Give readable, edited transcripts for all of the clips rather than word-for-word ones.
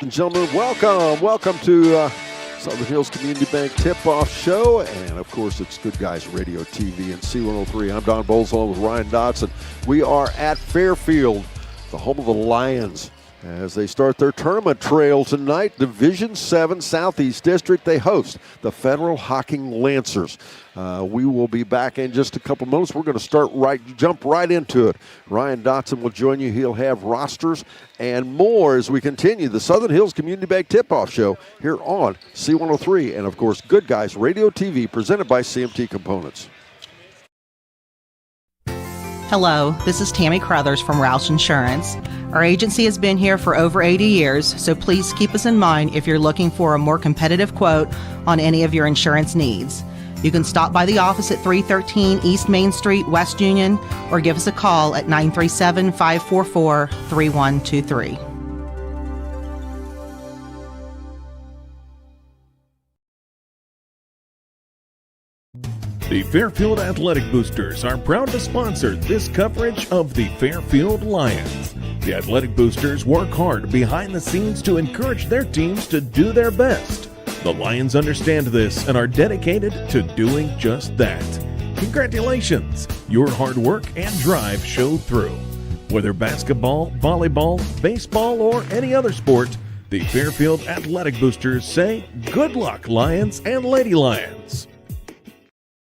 and gentlemen, welcome to Southern Hills Community Bank Tip-Off Show, and of course it's Good Guys Radio TV and C103. I'm Don Bowles along with Ryan Dotson. We are at Fairfield, the home of the Lions, as they start their tournament trail tonight. Division 7 Southeast District, they host the Federal Hocking Lancers. We will be back in just a couple moments. We're going to jump right into it. Ryan Dotson will join you. He'll have rosters and more as we continue the Southern Hills Community Bank Tip-Off Show here on C103 and, of course, Good Guys Radio TV, presented by CMT Components. Hello, this is Tammy Crothers from Roush Insurance. Our agency has been here for over 80 years, so please keep us in mind if you're looking for a more competitive quote on any of your insurance needs. You can stop by the office at 313 East Main Street, West Union, or give us a call at 937-544-3123. The Fairfield Athletic Boosters are proud to sponsor this coverage of the Fairfield Lions. The Athletic Boosters work hard behind the scenes to encourage their teams to do their best. The Lions understand this and are dedicated to doing just that. Congratulations! Your hard work and drive show through. Whether basketball, volleyball, baseball, or any other sport, the Fairfield Athletic Boosters say, good luck, Lions and Lady Lions.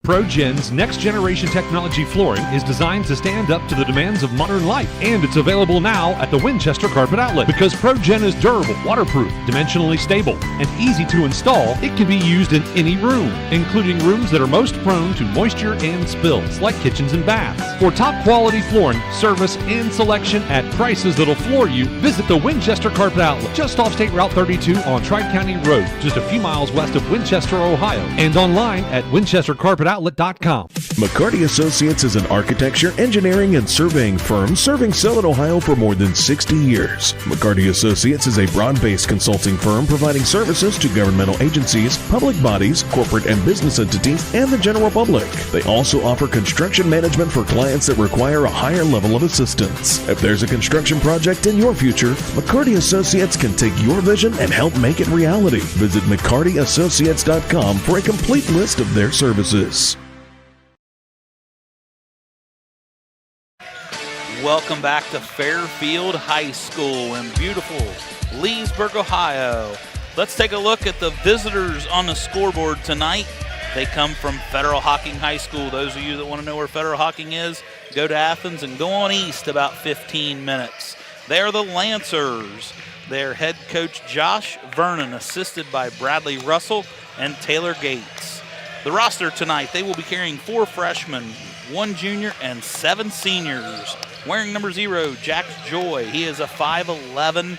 ProGen's next-generation technology flooring is designed to stand up to the demands of modern life, and it's available now at the Winchester Carpet Outlet. Because ProGen is durable, waterproof, dimensionally stable, and easy to install, it can be used in any room, including rooms that are most prone to moisture and spills, like kitchens and baths. For top-quality flooring, service, and selection at prices that'll floor you, visit the Winchester Carpet Outlet, just off State Route 32 on Tri-County Road, just a few miles west of Winchester, Ohio, and online at winchestercarpetoutlet.com. McCarty Associates is an architecture, engineering, and surveying firm serving Southern Ohio for more than 60 years. McCarty Associates is a broad-based consulting firm providing services to governmental agencies, public bodies, corporate and business entities, and the general public. They also offer construction management for clients that require a higher level of assistance. If there's a construction project in your future, McCarty Associates can take your vision and help make it reality. Visit McCartyAssociates.com for a complete list of their services. Welcome back to Fairfield High School in beautiful Leesburg, Ohio. Let's take a look at the visitors on the scoreboard tonight. They come from Federal Hocking High School. Those of you that want to know where Federal Hocking is, go to Athens and go on east about 15 minutes. They are the Lancers. Their head coach Josh Vernon, assisted by Bradley Russell and Taylor Gates. The roster tonight, they will be carrying 4 freshmen, 1 junior, and 7 seniors. Wearing number 0, Jack Joy. He is a 5'11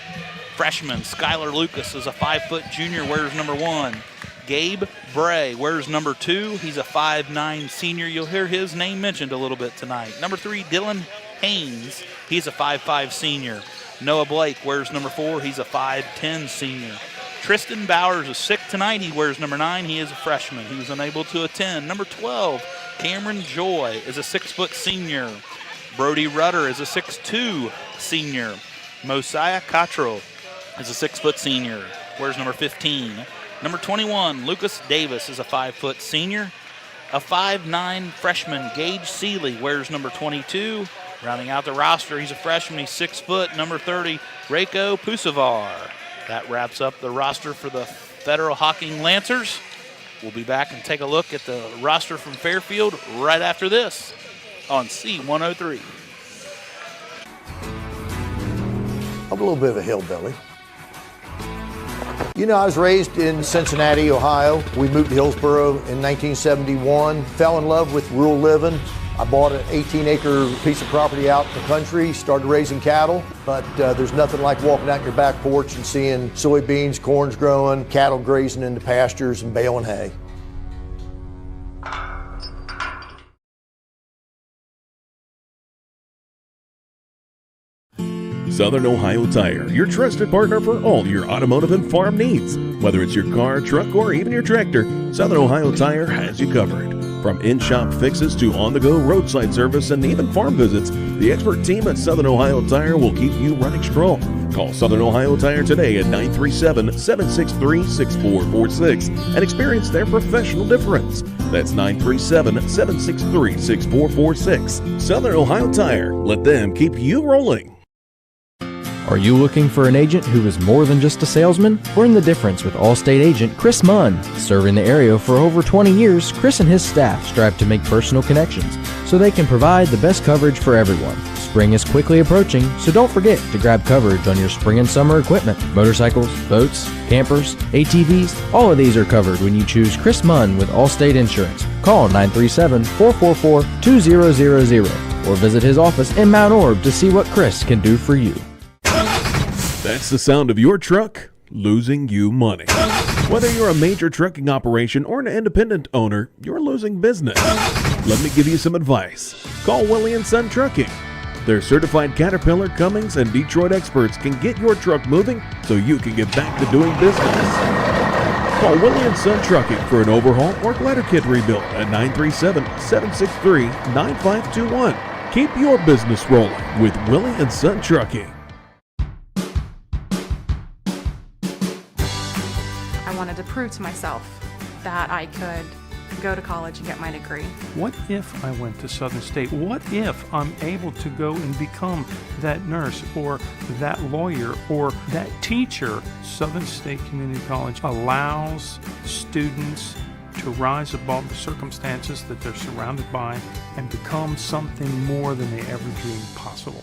freshman. Skylar Lucas is a 5-foot junior, wears number 1. Gabe Bray wears number 2. He's a 5'9 senior. You'll hear his name mentioned a little bit tonight. Number 3, Dylan Haynes. He's a 5'5 senior. Noah Blake wears number 4. He's a 5'10 senior. Tristan Bowers is sick tonight. He wears number 9. He is a freshman. He was unable to attend. Number 12, Cameron Joy is a 6-foot senior. Brody Rudder is a 6'2 senior. Mosiah Cottrell is a 6-foot senior. Wears number 15. Number 21, Lucas Davis is a 5-foot senior. A 5'9 freshman, Gage Seeley, wears number 22. Rounding out the roster, he's a freshman. He's 6 foot. Number 30, Reiko Pusavar. That wraps up the roster for the Federal Hocking Lancers. We'll be back and take a look at the roster from Fairfield right after this on C103. I'm a little bit of a hillbilly. You know, I was raised in Cincinnati, Ohio. We moved to Hillsboro in 1971. Fell in love with rural living. I bought an 18-acre piece of property out in the country, started raising cattle, but there's nothing like walking out your back porch and seeing soybeans, corn's growing, cattle grazing in the pastures and baling hay. Southern Ohio Tire, your trusted partner for all your automotive and farm needs. Whether it's your car, truck, or even your tractor, Southern Ohio Tire has you covered. From in-shop fixes to on-the-go roadside service and even farm visits, the expert team at Southern Ohio Tire will keep you running strong. Call Southern Ohio Tire today at 937-763-6446 and experience their professional difference. That's 937-763-6446. Southern Ohio Tire. Let them keep you rolling. Are you looking for an agent who is more than just a salesman? Learn the difference with Allstate agent Chris Munn. Serving the area for over 20 years, Chris and his staff strive to make personal connections so they can provide the best coverage for everyone. Spring is quickly approaching, so don't forget to grab coverage on your spring and summer equipment. Motorcycles, boats, campers, ATVs, all of these are covered when you choose Chris Munn with Allstate Insurance. Call 937-444-2000 or visit his office in Mount Orb to see what Chris can do for you. That's the sound of your truck losing you money. Whether you're a major trucking operation or an independent owner, you're losing business. Let me give you some advice. Call Willie & Son Trucking. Their certified Caterpillar, Cummins, and Detroit experts can get your truck moving so you can get back to doing business. Call Willie & Son Trucking for an overhaul or glider kit rebuild at 937-763-9521. Keep your business rolling with Willie & Son Trucking. I wanted to prove to myself that I could go to college and get my degree. What if I went to Southern State? What if I'm able to go and become that nurse or that lawyer or that teacher? Southern State Community College allows students to rise above the circumstances that they're surrounded by and become something more than they ever dreamed possible.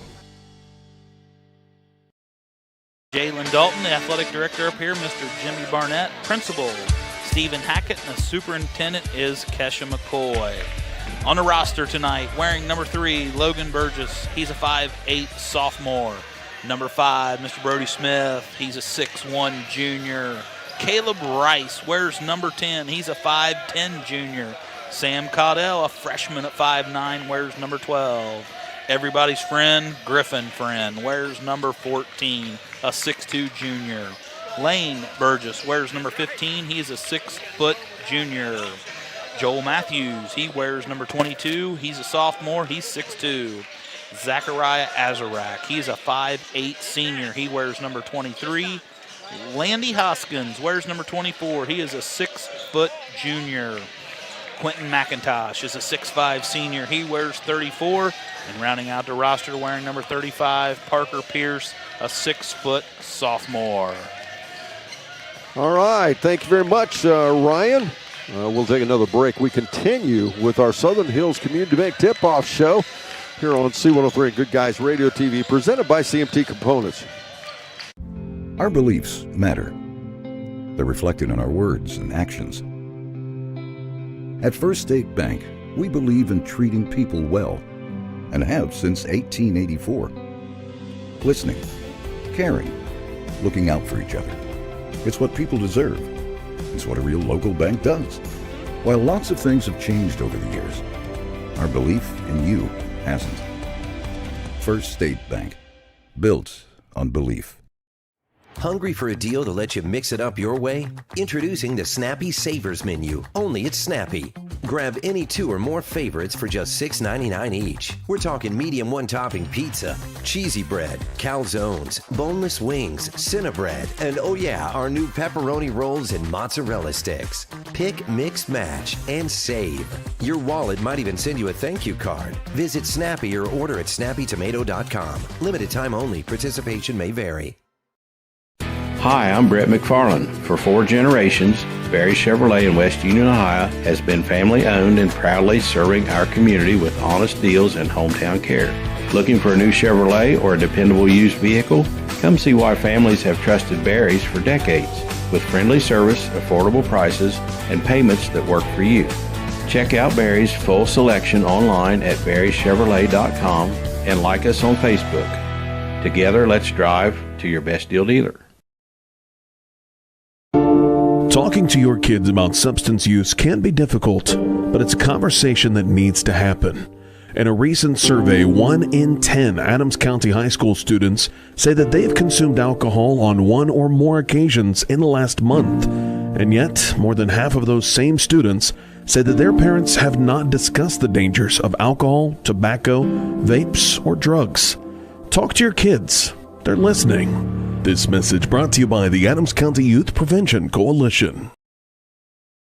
Jalen Dalton, the athletic director up here, Mr. Jimmy Barnett, principal Stephen Hackett, and the superintendent is Kesha McCoy. On the roster tonight, wearing number 3, Logan Burgess. He's a 5'8 sophomore. Number 5, Mr. Brody Smith. He's a 6'1 junior. Caleb Rice wears number 10. He's a 5'10 junior. Sam Caudell, a freshman at 5'9, wears number 12. Everybody's friend, Griffin Friend, wears number 14, a 6'2 junior. Lane Burgess wears number 15. He is a 6-foot junior. Joel Matthews, he wears number 22. He's a sophomore. He's 6'2. Zachariah Azarak, he's a 5'8 senior. He wears number 23. Landy Hoskins wears number 24. He is a 6-foot junior. Quentin McIntosh is a 6'5 senior. He wears 34. And rounding out the roster wearing number 35, Parker Pierce, a 6-foot sophomore. All right. Thank you very much, Ryan. We'll take another break. We continue with our Southern Hills Community Bank Tip-Off Show here on C103 Good Guys Radio TV, presented by CMT Components. Our beliefs matter. They're reflected in our words and actions. At First State Bank, we believe in treating people well, and have since 1884. Listening, caring, looking out for each other. It's what people deserve. It's what a real local bank does. While lots of things have changed over the years, our belief in you hasn't. First State Bank, built on belief. Hungry for a deal to let you mix it up your way? Introducing the Snappy Savers Menu, only at Snappy. Grab any 2 or more favorites for just $6.99 each. We're talking medium one-topping pizza, cheesy bread, calzones, boneless wings, Cinnabread, and oh yeah, our new pepperoni rolls and mozzarella sticks. Pick, mix, match, and save. Your wallet might even send you a thank you card. Visit Snappy or order at snappytomato.com. Limited time only. Participation may vary. Hi, I'm Brett McFarland. For 4 generations, Barry Chevrolet in West Union, Ohio has been family owned and proudly serving our community with honest deals and hometown care. Looking for a new Chevrolet or a dependable used vehicle? Come see why families have trusted Barry's for decades, with friendly service, affordable prices, and payments that work for you. Check out Barry's full selection online at barrychevrolet.com and like us on Facebook. Together, let's drive to your best deal dealer. Talking to your kids about substance use can be difficult, but it's a conversation that needs to happen. In a recent survey, 1 in 10 Adams County High School students say that they have consumed alcohol on one or more occasions in the last month. And yet, more than half of those same students say that their parents have not discussed the dangers of alcohol, tobacco, vapes, or drugs. Talk to your kids. They're listening. This message brought to you by the Adams County Youth Prevention Coalition.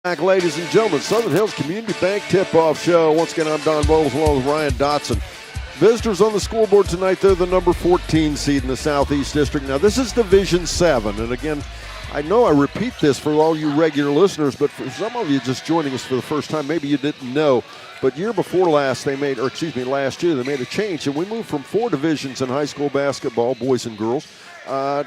Back, ladies and gentlemen, Southern Hills Community Bank Tip-Off Show. Once again, I'm Don Bowles along with Ryan Dotson. Visitors on the scoreboard tonight, they're the number 14 seed in the Southeast District. Now, this is Division 7, and again, I know I repeat this for all you regular listeners, but for some of you just joining us for the first time, maybe you didn't know, but last year, they made a change, and we moved from 4 divisions in high school basketball, boys and girls,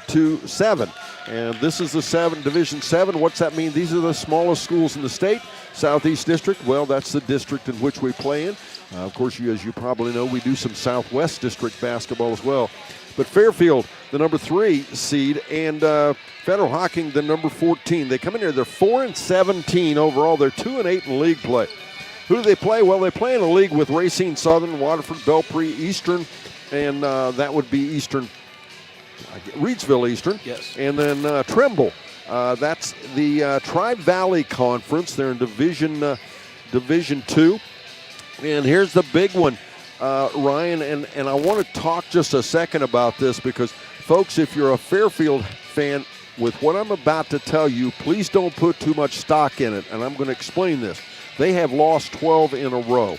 to 7. And this is the Division 7. What's that mean? These are the smallest schools in the state. Southeast District, well, that's the district in which we play in. Of course, as you probably know, we do some Southwest District basketball as well. But Fairfield, the number 3 seed, and Federal Hocking, the number 14. They come in here, they're 4-17 overall. They're 2-8 in league play. Who do they play? Well, they play in a league with Racine Southern, Waterford, Belpre, Eastern, and that would be Eastern, Reidsville Eastern. Yes. And then Trimble. That's the Tri-Valley Conference. They're in Division 2. And here's the big one, Ryan, and I want to talk just a second about this because, folks, if you're a Fairfield fan, with what I'm about to tell you, please don't put too much stock in it, and I'm going to explain this. They have lost 12 in a row.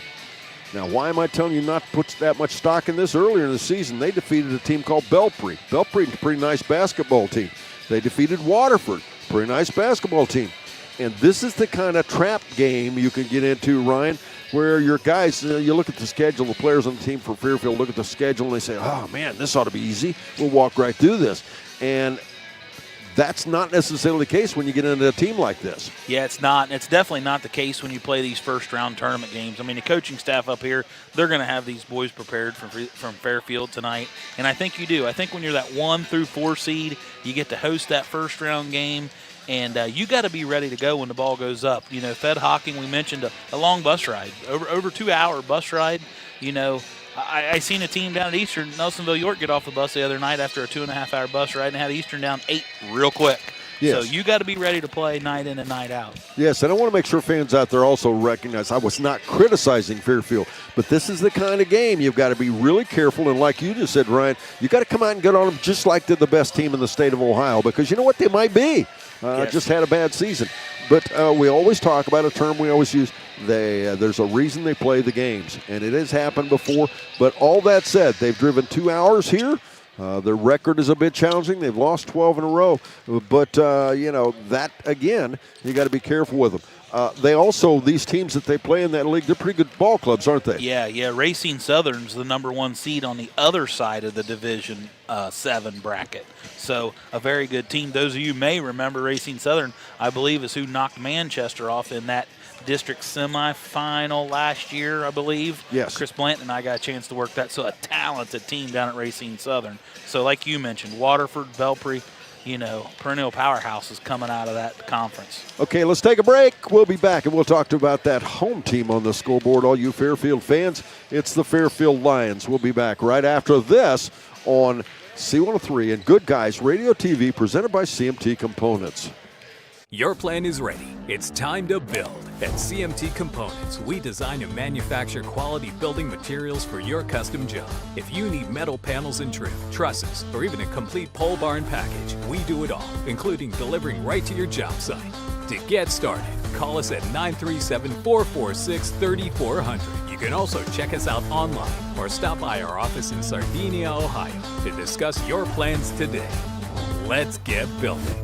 Now, why am I telling you not to put that much stock in this? Earlier in the season, they defeated a team called Belpre. Belpre is a pretty nice basketball team. They defeated Waterford, pretty nice basketball team. And this is the kind of trap game you can get into, Ryan, where your guys, you look at the schedule, the players on the team for Fairfield look at the schedule and they say, oh, man, this ought to be easy. We'll walk right through this. And that's not necessarily the case when you get into a team like this. Yeah, it's not. It's definitely not the case when you play these first-round tournament games. I mean, the coaching staff up here, they're going to have these boys prepared from Fairfield tonight, and I think you do. I think when you're that 1 through 4 seed, you get to host that first-round game, and you got to be ready to go when the ball goes up. You know, Fed Hocking, we mentioned a long bus ride, over 2-hour bus ride. You know, I seen a team down at Eastern, Nelsonville, York, get off the bus the other night after a 2.5-hour bus ride and had Eastern down 8 real quick. Yes. So you got to be ready to play night in and night out. Yes, and I want to make sure fans out there also recognize I was not criticizing Fairfield, but this is the kind of game you've got to be really careful. And like you just said, Ryan, you got to come out and get on them just like they're the best team in the state of Ohio, because you know what, they might be. Yes. Just had a bad season. But we always talk about a term we always use. There's a reason they play the games, and it has happened before. But all that said, they've driven 2 hours here. Their record is a bit challenging. They've lost 12 in a row. But, that, again, you got to be careful with them. They also, these teams that they play in that league, they're pretty good ball clubs, aren't they? Yeah. Racine Southern's the number 1 seed on the other side of the Division 7 bracket. So a very good team. Those of you may remember Racine Southern, I believe, is who knocked Manchester off in that district semifinal last year, I believe. Yes. Chris Blanton and I got a chance to work that. So a talented team down at Racine Southern. So like you mentioned, Waterford, Belpre, perennial powerhouses coming out of that conference. Okay, let's take a break. We'll be back, and we'll talk about that home team on the scoreboard. All you Fairfield fans, it's the Fairfield Lions. We'll be back right after this on C103 and Good Guys Radio TV, presented by CMT Components. Your plan is ready. It's time to build. At CMT Components, we design and manufacture quality building materials for your custom job. If you need metal panels and trim, trusses, or even a complete pole barn package, we do it all, including delivering right to your job site. To get started, call us at 937-446-3400. You can also check us out online or stop by our office in Sardinia, Ohio to discuss your plans today. Let's get building.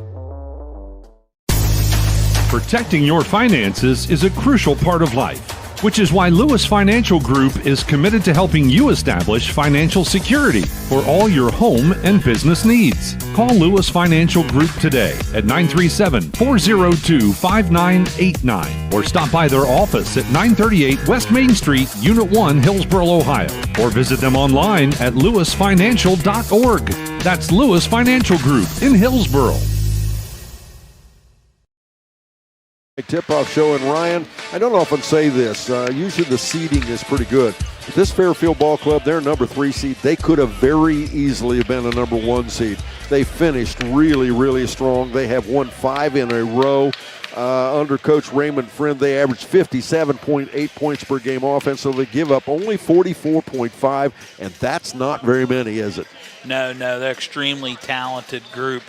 Protecting your finances is a crucial part of life, which is why Lewis Financial Group is committed to helping you establish financial security for all your home and business needs. Call Lewis Financial Group today at 937-402-5989 or stop by their office at 938 West Main Street, Unit 1, Hillsboro, Ohio, or visit them online at lewisfinancial.org. That's Lewis Financial Group in Hillsboro. tip-off show. And Ryan, I don't often say this. Usually the seeding is pretty good. But this Fairfield Ball Club, they're number 3 seed. They could have very easily been a number 1 seed. They finished really, really strong. They have won 5 in a row. Under Coach Raymond Friend, they averaged 57.8 points per game offense, so they give up only 44.5, and that's not very many, is it? No, they're extremely talented group.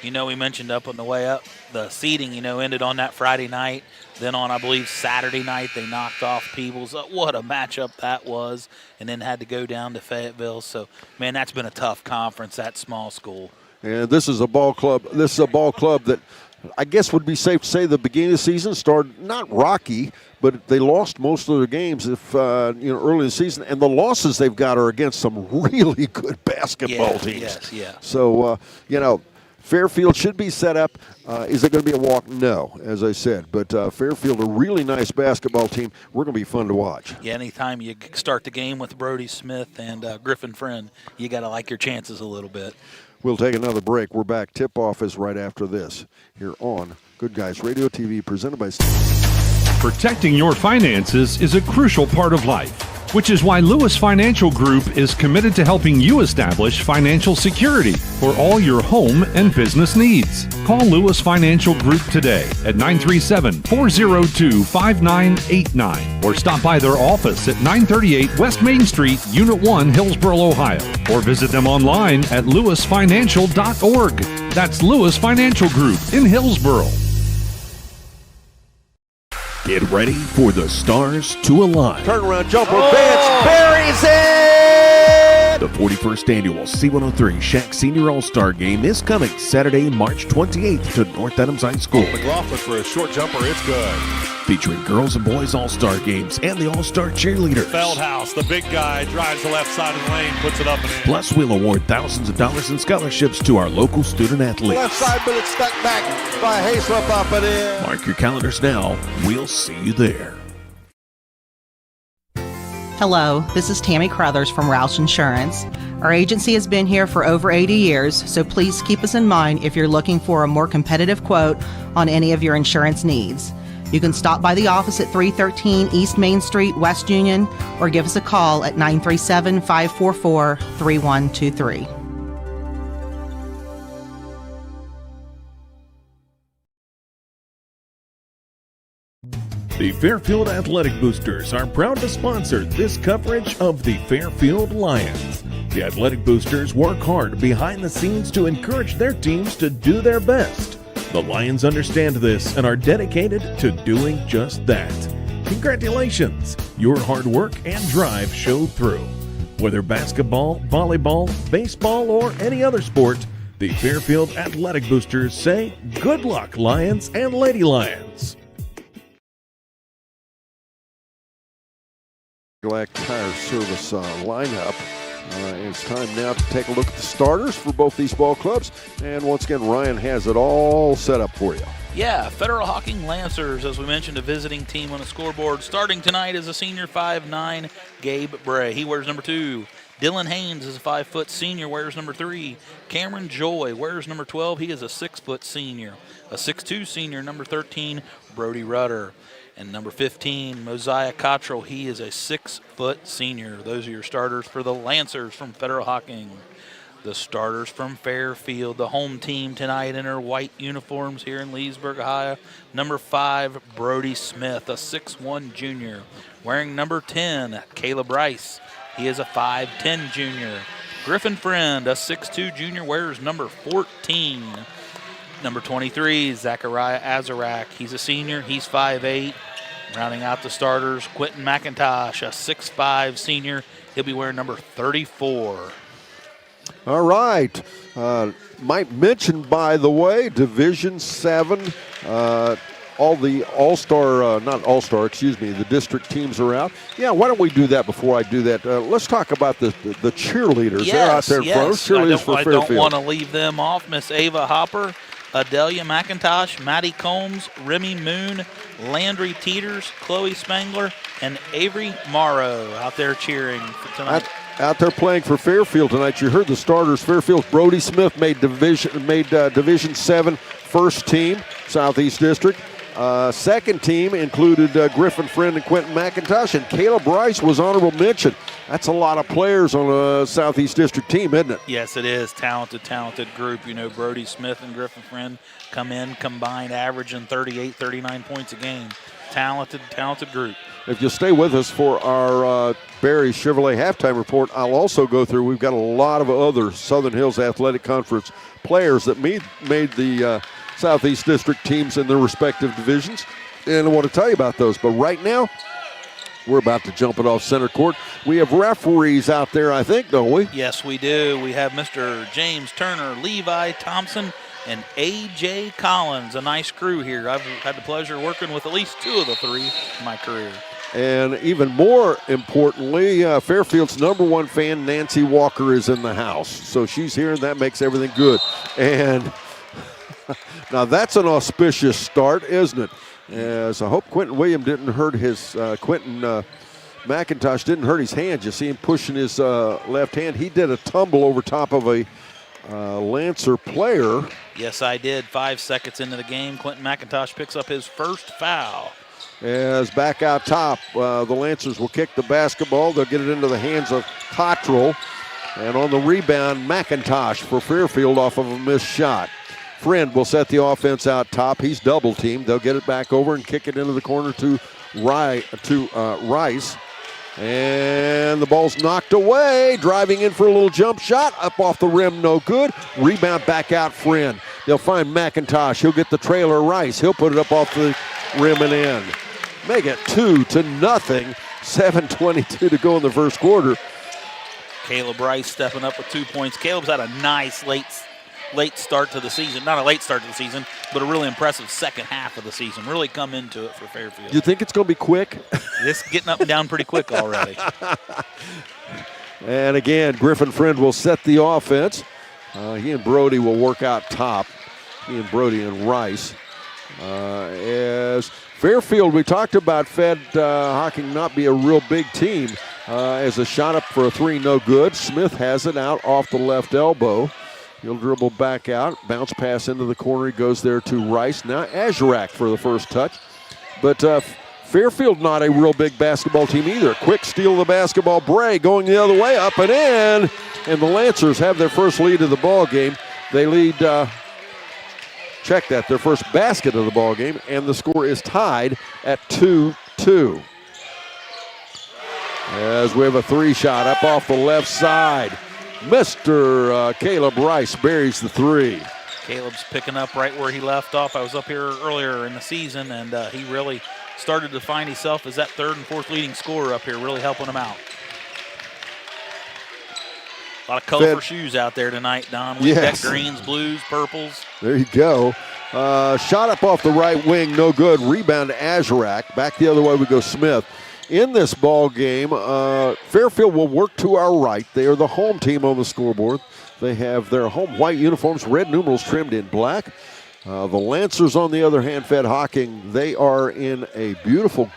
We mentioned up on the way up, the seeding, ended on that Friday night. Then on, I believe, Saturday night, they knocked off Peebles. What a matchup that was, and then had to go down to Fayetteville. So, man, that's been a tough conference, that small school. And this is a ball club. This is a ball club that I guess would be safe to say the beginning of the season started not rocky, but they lost most of their games early in the season. And the losses they've got are against some really good basketball teams. Yes, yeah. So, Fairfield should be set up. Is it going to be a walk? No, as I said. But Fairfield, a really nice basketball team. We're going to be fun to watch. Yeah, anytime you start the game with Brody Smith and Griffin Friend, you got to like your chances a little bit. We'll take another break. We're back. Tip-off is right after this here on Good Guys Radio TV, presented by... Protecting your finances is a crucial part of life, which is why Lewis Financial Group is committed to helping you establish financial security for all your home and business needs. Call Lewis Financial Group today at 937-402-5989 or stop by their office at 938 West Main Street, Unit 1, Hillsboro, Ohio, or visit them online at lewisfinancial.org. That's Lewis Financial Group in Hillsboro. Get ready for the stars to align. Turnaround jumper, Vance buries it! The 41st annual C103 Shack Senior All-Star Game is coming Saturday, March 28th to North Adams High School. McLaughlin for a short jumper, it's good. Featuring girls and boys All-Star Games and the All-Star Cheerleaders. Feldhouse, the big guy, drives the left side of the lane, puts it up and in. Plus, we'll award thousands of dollars in scholarships to our local student athletes. Left side, but it's stuck back by Haysrup up and in. Mark your calendars now. We'll see you there. Hello, this is Tammy Crothers from Roush Insurance. Our agency has been here for over 80 years, so please keep us in mind if you're looking for a more competitive quote on any of your insurance needs. You can stop by the office at 313 East Main Street, West Union, or give us a call at 937-544-3123. The Fairfield Athletic Boosters are proud to sponsor this coverage of the Fairfield Lions. The Athletic Boosters work hard behind the scenes to encourage their teams to do their best. The Lions understand this and are dedicated to doing just that. Congratulations! Your hard work and drive show through. Whether basketball, volleyball, baseball, or any other sport, the Fairfield Athletic Boosters say good luck, Lions and Lady Lions. Black Tire Service lineup. It's time now to take a look at the starters for both these ball clubs. And once again, Ryan has it all set up for you. Yeah, Federal Hocking Lancers, as we mentioned, a visiting team on the scoreboard. Starting tonight is a senior 5'9", Gabe Bray. He wears number 2. Dylan Haynes is a 5-foot senior, wears number 3. Cameron Joy wears number 12. He is a 6-foot senior. A 6'2" senior, number 13, Brody Rudder. And number 15, Mosiah Cottrell, he is a 6-foot senior. Those are your starters for the Lancers from Federal Hocking. The starters from Fairfield, the home team tonight in their white uniforms here in Leesburg, Ohio. Number 5, Brody Smith, a 6'1" junior. Wearing number 10, Caleb Rice. He is a 5'10" junior. Griffin Friend, a 6'2" junior, wears number 14. Number 23, Zachariah Azarak. He's a senior. He's 5'8". Rounding out the starters, Quentin McIntosh, a 6'5" senior. He'll be wearing number 34. All right. Might mention, by the way, Division 7. All the the district teams are out. Yeah, why don't we do that before I do that? Let's talk about the cheerleaders. Yes, they're out there in front. Cheerleaders for Fairfield. I don't want to leave them off. Miss Ava Hopper, Adelia McIntosh, Maddie Combs, Remy Moon, Landry Teeters, Chloe Spangler, and Avery Morrow out there cheering for tonight. Out there playing for Fairfield tonight. You heard the starters. Fairfield, Brody Smith made Division 7 first team, Southeast District. Second team included Griffin Friend and Quentin McIntosh, and Caleb Rice was honorable mention. That's a lot of players on a Southeast District team, isn't it? Yes, it is. Talented group. You know, Brody Smith and Griffin Friend come in combined averaging 38, 39 points a game. Talented group. If you'll stay with us for our Barry Chevrolet halftime report, I'll also go through. We've got a lot of other Southern Hills Athletic Conference players that made the Southeast District teams in their respective divisions, and I want to tell you about those. But right now, we're about to jump it off center court. We have referees out there, I think, don't we? Yes, we do. We have Mr. James Turner, Levi Thompson, and A.J. Collins. A nice crew here. I've had the pleasure of working with at least two of the three in my career. And even more importantly, Fairfield's #1 fan, Nancy Walker, is in the house. So she's here, and that makes everything good. And now that's an auspicious start, isn't it? As I hope Quentin William didn't hurt his, Quentin McIntosh didn't hurt his hand. You see him pushing his left hand. He did a tumble over top of a Lancer player. Yes, I did. 5 seconds into the game, Quentin McIntosh picks up his first foul. As back out top, the Lancers will kick the basketball. They'll get it into the hands of Cottrell. And on the rebound, McIntosh for Fairfield off of a missed shot. Friend will set the offense out top. He's double teamed. They'll get it back over and kick it into the corner to Rice. And the ball's knocked away. Driving in for a little jump shot. Up off the rim, no good. Rebound back out, Friend. They'll find McIntosh. He'll get the trailer, Rice. He'll put it up off the rim and in. Make it 2-0. 7:22 to go in the first quarter. Caleb Rice stepping up with 2 points. Caleb's had a nice late start to the season. Not a late start to the season, but a really impressive second half of the season. Really come into it for Fairfield. You think it's going to be quick? It's getting up and down pretty quick already. And again, Griffin Friend will set the offense. He and Brody will work out top. He and Brody and Rice. As Fairfield, we talked about Hocking not be a real big team. As a shot up for a three, no good. Smith has it out off the left elbow. He'll dribble back out, bounce pass into the corner. He goes there to Rice. Now Azurak for the first touch. But Fairfield not a real big basketball team either. Quick steal of the basketball. Bray going the other way, up and in. And the Lancers have their first lead of the ball game. They lead, check that, their first basket of the ball game. And the score is tied at 2-2. As we have a three shot up off the left side. Mr. Caleb Rice buries the three. Caleb's picking up right where he left off. I was up here earlier in the season, and he really started to find himself as that third and fourth leading scorer up here, really helping him out. A lot of colorful shoes out there tonight, Don. We've got greens, blues, purples. There you go. Shot up off the right wing, no good. Rebound to Azurak. Back the other way we go, Smith. In this ball game, Fairfield will work to our right. They are the home team on the scoreboard. They have their home white uniforms, red numerals trimmed in black. The Lancers, on the other hand, Fed Hocking, they are in a beautiful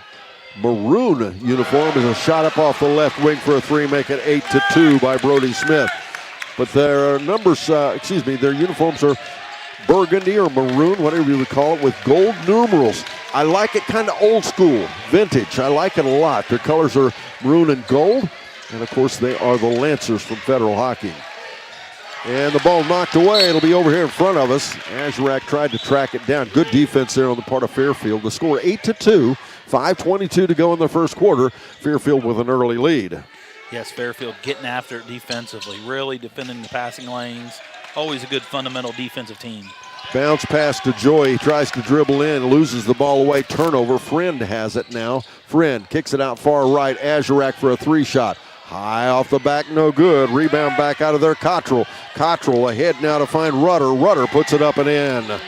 maroon uniform. As a shot up off the left wing for a three, make it 8-2 by Brody Smith. But their numbers, their uniforms are burgundy or maroon, whatever you would call it, with gold numerals. I like it kind of old school, vintage. I like it a lot. Their colors are maroon and gold. And, of course, they are the Lancers from Federal Hocking. And the ball knocked away. It'll be over here in front of us. Azurak tried to track it down. Good defense there on the part of Fairfield. The score 8-2, 5:22 to go in the first quarter. Fairfield with an early lead. Yes, Fairfield getting after it defensively, really defending the passing lanes. Always a good fundamental defensive team. Bounce pass to Joy. He tries to dribble in, loses the ball away. Turnover. Friend has it now. Friend kicks it out far right. Azurak for a three shot. High off the back, no good. Rebound back out of there, Cottrell. Cottrell ahead now to find Rudder. Rudder puts it up and in.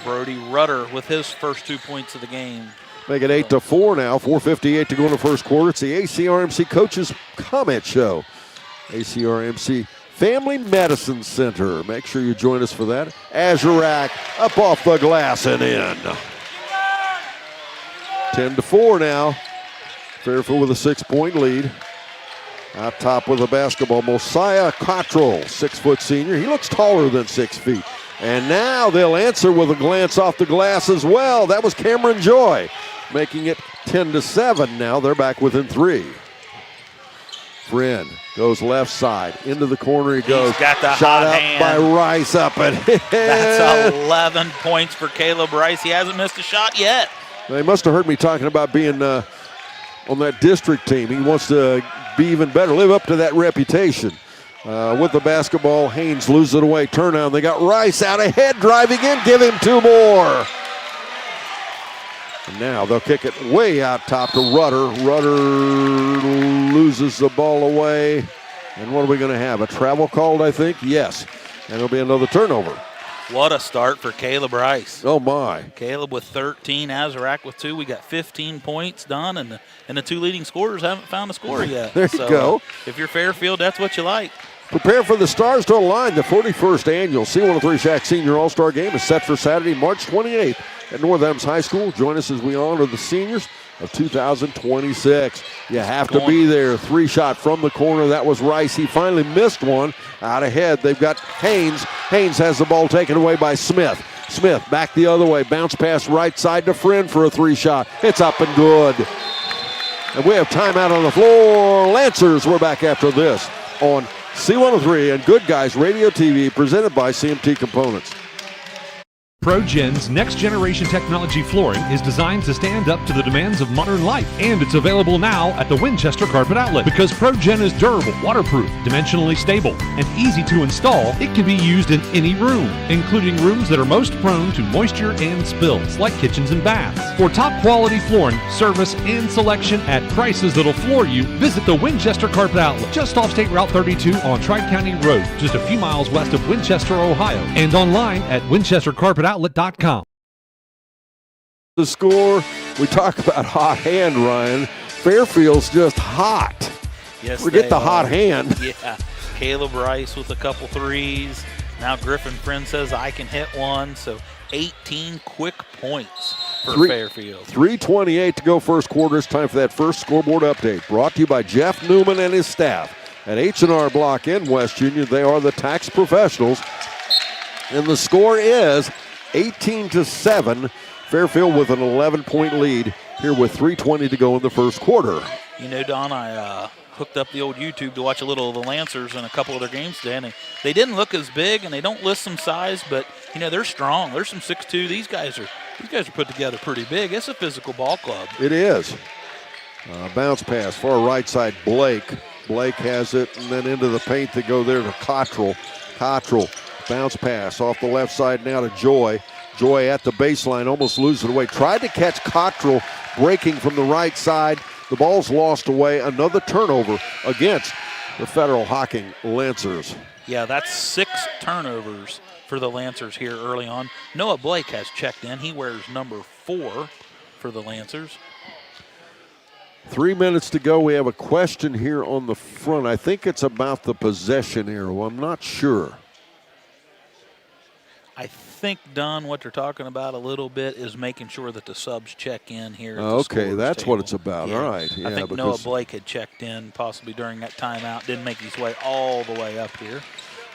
Brody Rudder with his first 2 points of the game. Make it 8-4 now. 4:58 to go in the first quarter. It's the ACRMC Coaches Comment Show. ACRMC Family Medicine Center. Make sure you join us for that. Azurak up off the glass and in. 10-4 now. Fairfield with a 6-point lead. Out top with the basketball, Mosiah Cottrell, 6-foot senior. He looks taller than 6 feet. And now they'll answer with a glance off the glass as well. That was Cameron Joy, making it 10-7. Now they're back within 3. Friend goes left side. Into the corner he goes. He's got the shot hot up hand. by Rice up and That's 11 points for Caleb Rice. He hasn't missed a shot yet. They must have heard me talking about being on that district team. He wants to be even better, live up to that reputation. With the basketball, Haynes loses it away. Turn on. They got Rice out ahead, driving in. Give him 2 more. And now they'll kick it way out top to Rudder. Rudder loses the ball away. And what are we going to have? A travel called, I think? Yes. And it'll be another turnover. What a start for Caleb Rice. Oh, my. Caleb with 13, Azarack with 2. We got 15 points done, and the 2 leading scorers haven't found a score yet. There you go. If you're Fairfield, that's what you like. Prepare for the Stars to align. The 41st annual C103 Shack Senior All-Star Game is set for Saturday, March 28th at North Adams High School. Join us as we honor the seniors of 2026. You have to be there. 3-shot from the corner. That was Rice. He finally missed one. Out ahead, they've got Haynes. Haynes has the ball taken away by Smith. Smith back the other way. Bounce pass right side to Friend for a 3-shot. It's up and good. And we have timeout on the floor. Lancers, we're back after this on C103 and Good Guys Radio TV, presented by CMT Components. ProGen's next-generation technology flooring is designed to stand up to the demands of modern life, and it's available now at the Winchester Carpet Outlet. Because ProGen is durable, waterproof, dimensionally stable, and easy to install, it can be used in any room, including rooms that are most prone to moisture and spills, like kitchens and baths. For top-quality flooring, service, and selection at prices that'll floor you, visit the Winchester Carpet Outlet, just off State Route 32 on Tri-County Road, just a few miles west of Winchester, Ohio, and online at winchestercarpetoutlet.com. The score, we talk about hot hand, Ryan. Fairfield's just hot. Yes, forget the hot hand. Yeah, Caleb Rice with a couple threes. Now Griffin Friend says I can hit one. So 18 quick points for Fairfield. 3:28 to go first quarter. It's time for that first scoreboard update. Brought to you by Jeff Newman and his staff at H&R Block in West Union. They are the tax professionals. And the score is 18-7. Fairfield with an 11-point lead here with 3:20 to go in the first quarter. You know, Don, I hooked up the old YouTube to watch a little of the Lancers in a couple of their games today, and they didn't look as big, and they don't list some size, but you know they're strong. There's some 6'2". These guys are put together pretty big. It's a physical ball club. It is. Bounce pass far right side. Blake has it, and then into the paint they go there to Cottrell. Cottrell. Bounce pass off the left side now to Joy. Joy at the baseline, almost loses it away. Tried to catch Cottrell breaking from the right side. The ball's lost away. Another turnover against the Federal Hocking Lancers. Yeah, that's 6 turnovers for the Lancers here early on. Noah Blake has checked in. He wears number 4 for the Lancers. 3 minutes to go. We have a question here on the front. I think it's about the possession arrow. I'm not sure. I think, Don, what they're talking about a little bit is making sure that the subs check in here. Okay, that's table. What it's about. Yeah. All right. Yeah, I think Noah Blake had checked in possibly during that timeout. Didn't make his way all the way up here.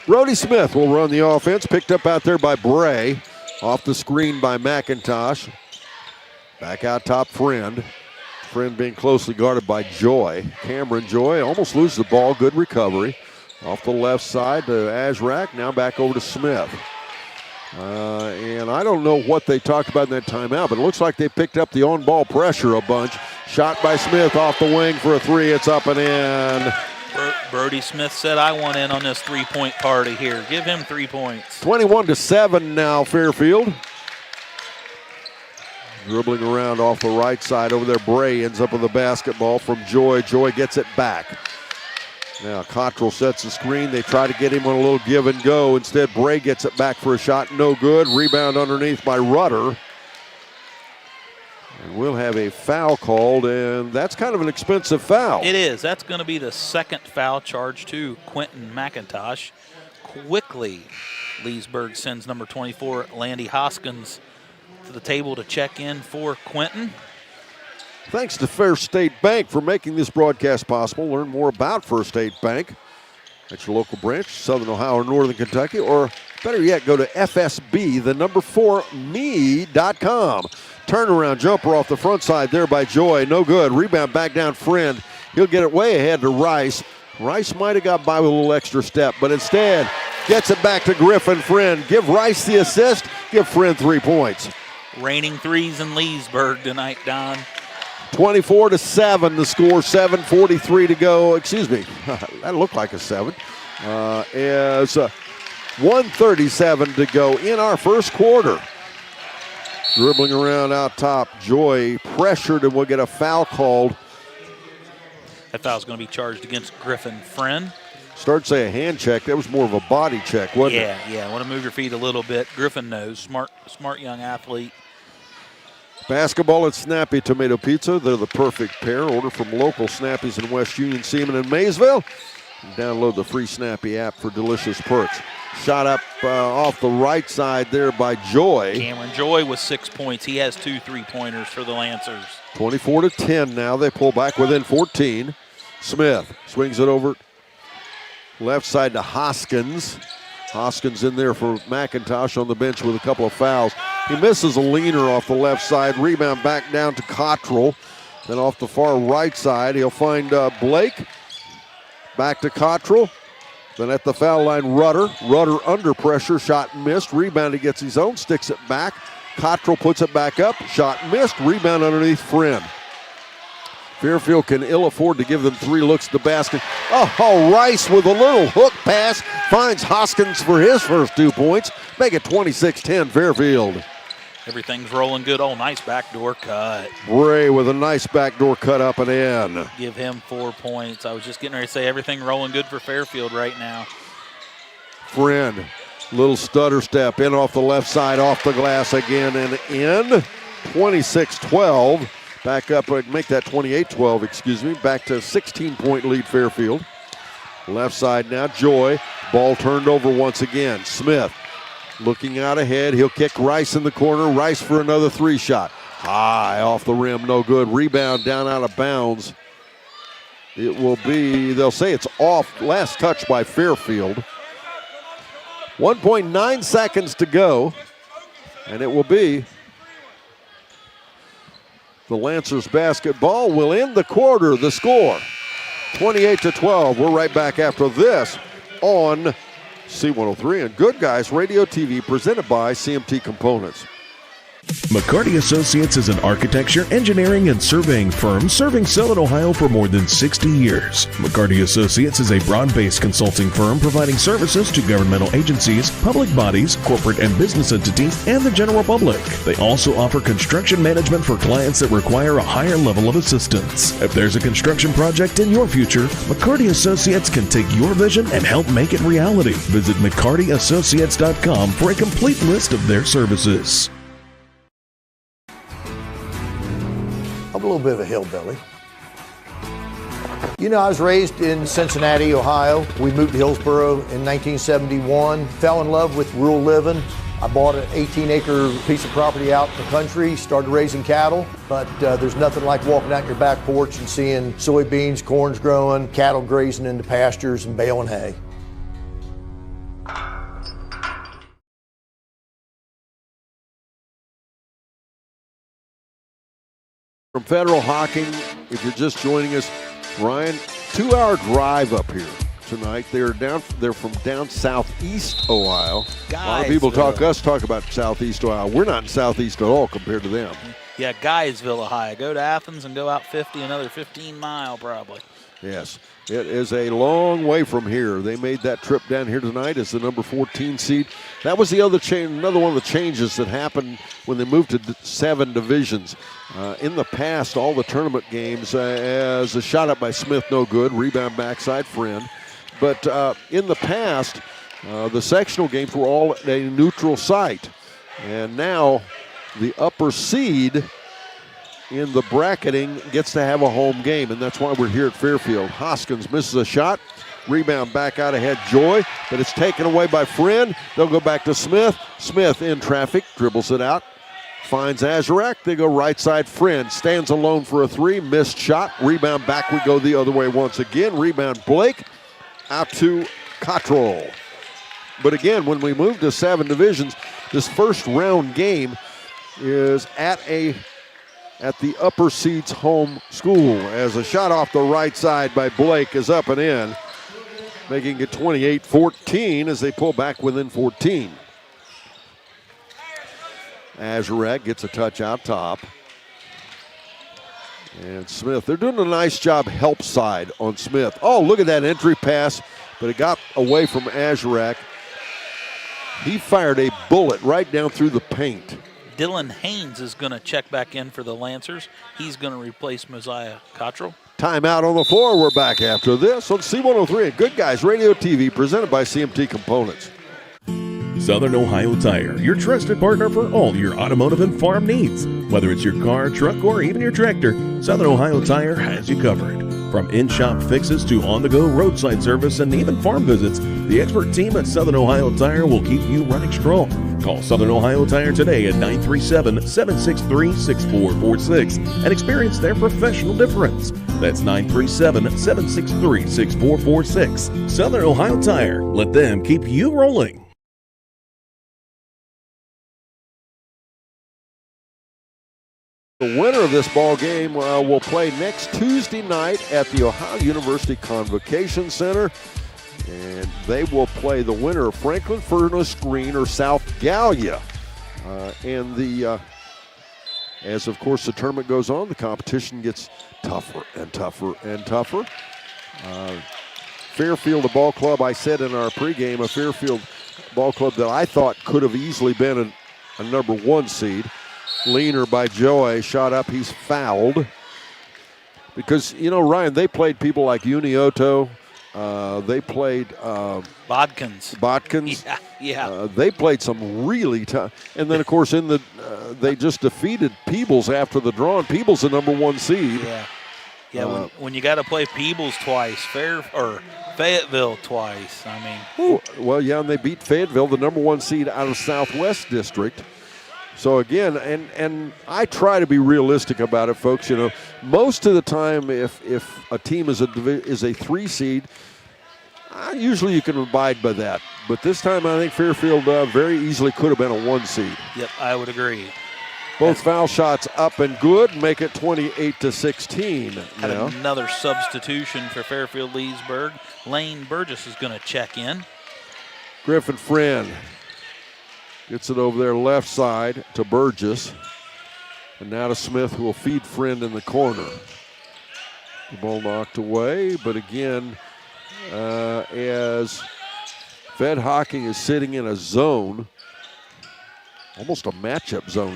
Brody Smith will run the offense. Picked up out there by Bray. Off the screen by McIntosh. Back out top, Friend. Friend being closely guarded by Joy. Cameron Joy almost loses the ball. Good recovery. Off the left side to Azrak. Now back over to Smith. And I don't know what they talked about in that timeout, but it looks like they picked up the on-ball pressure a bunch. Shot by Smith off the wing for a 3. It's up and in. Brody Smith said, I want in on this 3-point party here. Give him 3 points. 21-7 now, Fairfield. Dribbling around off the right side over there. Bray ends up with the basketball from Joy. Joy gets it back. Now Cottrell sets the screen. They try to get him on a little give and go. Instead, Bray gets it back for a shot. No good. Rebound underneath by Rudder. And we'll have a foul called, and that's kind of an expensive foul. It is. That's going to be the second foul charge to Quentin McIntosh. Quickly, Leesburg sends number 24, Landy Hoskins, to the table to check in for Quentin. Thanks to First State Bank for making this broadcast possible. Learn more about First State Bank at your local branch, Southern Ohio or Northern Kentucky, or Better yet, go to FSB, the number 4me.com. Turnaround jumper off the front side there by Joy. No good. Rebound back down Friend. He'll get it way ahead to Rice. Rice might have got by with a little extra step, but instead gets it back to Griffin. Friend. Give Rice the assist. Give Friend 3 points. Raining threes in Leesburg tonight, Don. 24-7 the score. 7:43 to go. Excuse me. That looked like a 7. As 1:37 to go in our first quarter. Dribbling around out top. Joy pressured and will get a foul called. That foul's going to be charged against Griffin Friend. Start say a hand check. That was more of a body check, wasn't it? Yeah. Want to move your feet a little bit. Griffin knows. Smart young athlete. Basketball and Snappy Tomato Pizza. They're the perfect pair. Order from local Snappies in West Union, Seaman, and Maysville. And download the free Snappy app for delicious perks. Shot up off the right side there by Joy. Cameron Joy with 6 points. He has 2 3-pointers for the Lancers. 24-10 now. They pull back within 14. Smith swings it over left side to Hoskins. Hoskins in there for McIntosh on the bench with a couple of fouls. He misses a leaner off the left side. Rebound back down to Cottrell. Then off the far right side, he'll find Blake. Back to Cottrell. Then at the foul line, Rudder. Rudder under pressure, shot missed. Rebound, he gets his own, sticks it back. Cottrell puts it back up, shot missed. Rebound underneath Friend. Fairfield can ill afford to give them 3 looks at the basket. Oh, Rice with a little hook pass finds Hoskins for his first 2 points. Make it 26-10 Fairfield. Everything's rolling good. Oh, nice backdoor cut. Bray with a nice backdoor cut up and in. Give him 4 points. I was just getting ready to say everything rolling good for Fairfield right now. Friend, little stutter step in off the left side, off the glass again and in. 26-12. Back up, make that 28-12, excuse me. Back to 16-point lead Fairfield. Left side now, Joy. Ball turned over once again. Smith looking out ahead. He'll kick Rice in the corner. Rice for another 3 shot. High off the rim, no good. Rebound down out of bounds. It will be, they'll say it's off. Last touch by Fairfield. 1.9 seconds to go. And it will be the Lancers basketball. Will end the quarter. The score, 28-12. We're right back after this on C103 and Good Guys Radio TV, presented by CMT Components. McCarty Associates is an architecture, engineering, and surveying firm serving Southern Ohio for more than 60 years. McCarty Associates is a broad-based consulting firm providing services to governmental agencies, public bodies, corporate and business entities, and the general public. They also offer construction management for clients that require a higher level of assistance. If there's a construction project in your future, McCarty Associates can take your vision and help make it reality. Visit McCartyAssociates.com for a complete list of their services. I'm a little bit of a hillbilly. You know, I was raised in Cincinnati, Ohio. We moved to Hillsboro in 1971. Fell in love with rural living. I bought an 18-acre piece of property out in the country, started raising cattle, but there's nothing like walking out your back porch and seeing soybeans, corn's growing, cattle grazing in the pastures and baling hay. From Federal Hocking, if you're just joining us, Ryan, 2-hour drive up here tonight. They're from down southeast Ohio. A lot of people talk about southeast Ohio. We're not in southeast at all compared to them. Yeah, Guysville, Ohio. Go to Athens and go out 50, another 15 mile probably. Yes, it is a long way from here. They made that trip down here tonight as the number 14 seed. That was the other another one of the changes that happened when they moved to 7 divisions. In the past, all the tournament games, as a shot up by Smith, no good. Rebound backside, Friend. But in the past, the sectional games were all at a neutral site. And now the upper seed in the bracketing gets to have a home game, and that's why we're here at Fairfield. Hoskins misses a shot. Rebound back out ahead, Joy, but it's taken away by Friend. They'll go back to Smith. Smith in traffic, dribbles it out. Finds Azarak. They go right side. Friend stands alone for a 3. Missed shot. Rebound back. We go the other way once again. Rebound Blake. Out to Cottrell. But again, when we move to 7 divisions, this first round game is at the upper seeds home school, as a shot off the right side by Blake is up and in, making it 28-14 as they pull back within 14. Azurek gets a touch out top. And Smith, they're doing a nice job help side on Smith. Oh, look at that entry pass, but it got away from Azurek. He fired a bullet right down through the paint. Dylan Haynes is going to check back in for the Lancers. He's going to replace Mosiah Cottrell. Timeout on the floor. We're back after this on C103 and Good Guys Radio TV, presented by CMT Components. Southern Ohio Tire, your trusted partner for all your automotive and farm needs. Whether it's your car, truck, or even your tractor, Southern Ohio Tire has you covered. From in-shop fixes to on-the-go roadside service and even farm visits, the expert team at Southern Ohio Tire will keep you running strong. Call Southern Ohio Tire today at 937-763-6446 and experience their professional difference. That's 937-763-6446. Southern Ohio Tire. Let them keep you rolling. The winner of this ball game will play next Tuesday night at the Ohio University Convocation Center. And they will play the winner of Franklin Furnace Green or South Gallia. As of course the tournament goes on, the competition gets tougher and tougher and tougher. Fairfield, a ball club, I said in our pregame, a Fairfield ball club that I thought could have easily been a number 1 seed. Leaner by Joey, shot up, he's fouled. Because, you know, Ryan, they played people like Unioto. They played Bodkins. Yeah. They played some really tough. And then, of course, they just defeated Peebles after the draw. And Peebles, the number 1 seed. Yeah. When you got to play Peebles twice, Fayetteville twice. I mean, well, yeah, and they beat Fayetteville, the number 1 seed out of Southwest District. So again, and I try to be realistic about it, folks. You know, most of the time, if a team is a 3 seed, usually you can abide by that. But this time, I think Fairfield very easily could have been a 1 seed. Yep, I would agree. Both foul shots up and good, make it 28-16. Had another substitution for Fairfield Leesburg. Lane Burgess is going to check in. Griffin Friend gets it over there left side to Burgess. And now to Smith, who will feed Friend in the corner. The ball knocked away, but again, as Fed Hocking is sitting in a zone, almost a matchup zone.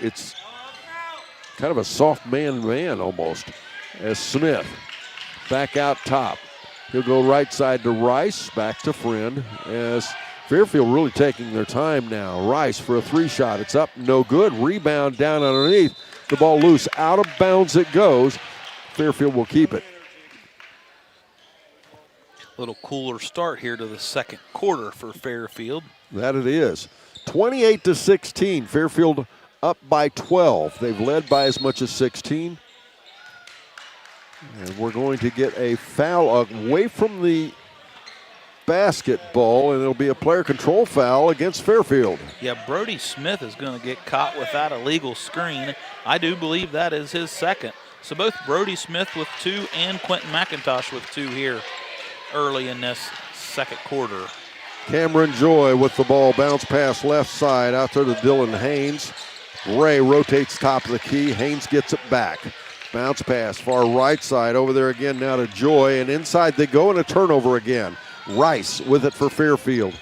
It's kind of a soft man-man almost, as Smith back out top. He'll go right side to Rice, back to Friend, as Fairfield really taking their time now. Rice for a 3-shot. It's up, no good. Rebound down underneath. The ball loose. Out of bounds it goes. Fairfield will keep it. A little cooler start here to the second quarter for Fairfield. That it is. 28-16. Fairfield up by 12. They've led by as much as 16. And we're going to get a foul away from the basketball, and it'll be a player control foul against Fairfield. Yeah, Brody Smith is going to get caught with that illegal screen. I do believe that is his second. So both Brody Smith with 2 and Quentin McIntosh with 2 here early in this second quarter. Cameron Joy with the ball, bounce pass left side out there to Dylan Haynes. Ray rotates top of the key. Haynes gets it back. Bounce pass far right side over there again now to Joy, and inside they go, and a turnover again. Rice with it for Fairfield.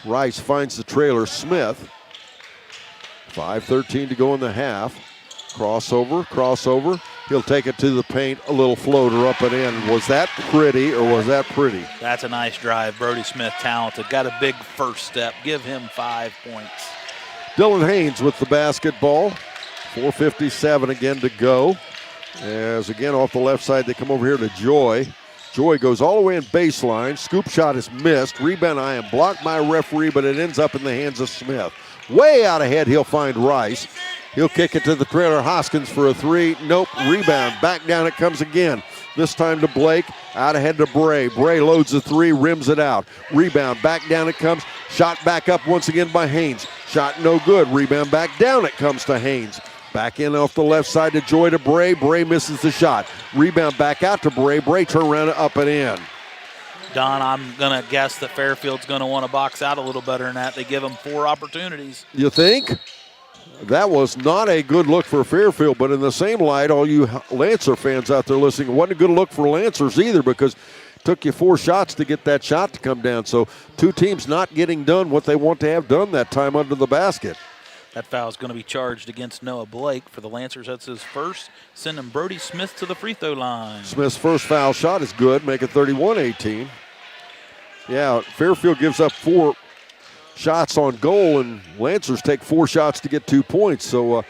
Rice finds the trailer. Smith. 5:13 to go in the half. Crossover. He'll take it to the paint. A little floater up and in. Was that pretty or was that pretty? That's a nice drive. Brody Smith, talented. Got a big first step. Give him 5 points. Dylan Haynes with the basketball. 4:57 again to go. As again off the left side, they come over here to Joy. Joy goes all the way in baseline. Scoop shot is missed. Rebound I am blocked by a referee, but it ends up in the hands of Smith. Way out ahead, he'll find Rice. He'll kick it to the trailer. Hoskins for a 3. Nope, rebound. Back down it comes again. This time to Blake. Out ahead to Bray. Bray loads the three, rims it out. Rebound, back down it comes. Shot back up once again by Haynes. Shot no good. Rebound back down it comes to Haynes. Back in off the left side to Joy to Bray. Bray misses the shot. Rebound back out to Bray. Bray turn around up and in. Don, I'm going to guess that Fairfield's going to want to box out a little better than that. They give them 4 opportunities. You think? That was not a good look for Fairfield, but in the same light, all you Lancer fans out there listening, it wasn't a good look for Lancers either because it took you 4 shots to get that shot to come down. So 2 teams not getting done what they want to have done that time under the basket. That foul is going to be charged against Noah Blake for the Lancers. That's his first, sending Brody Smith to the free throw line. Smith's first foul shot is good, make it 31-18. Yeah, Fairfield gives up 4 shots on goal, and Lancers take 4 shots to get 2 points. So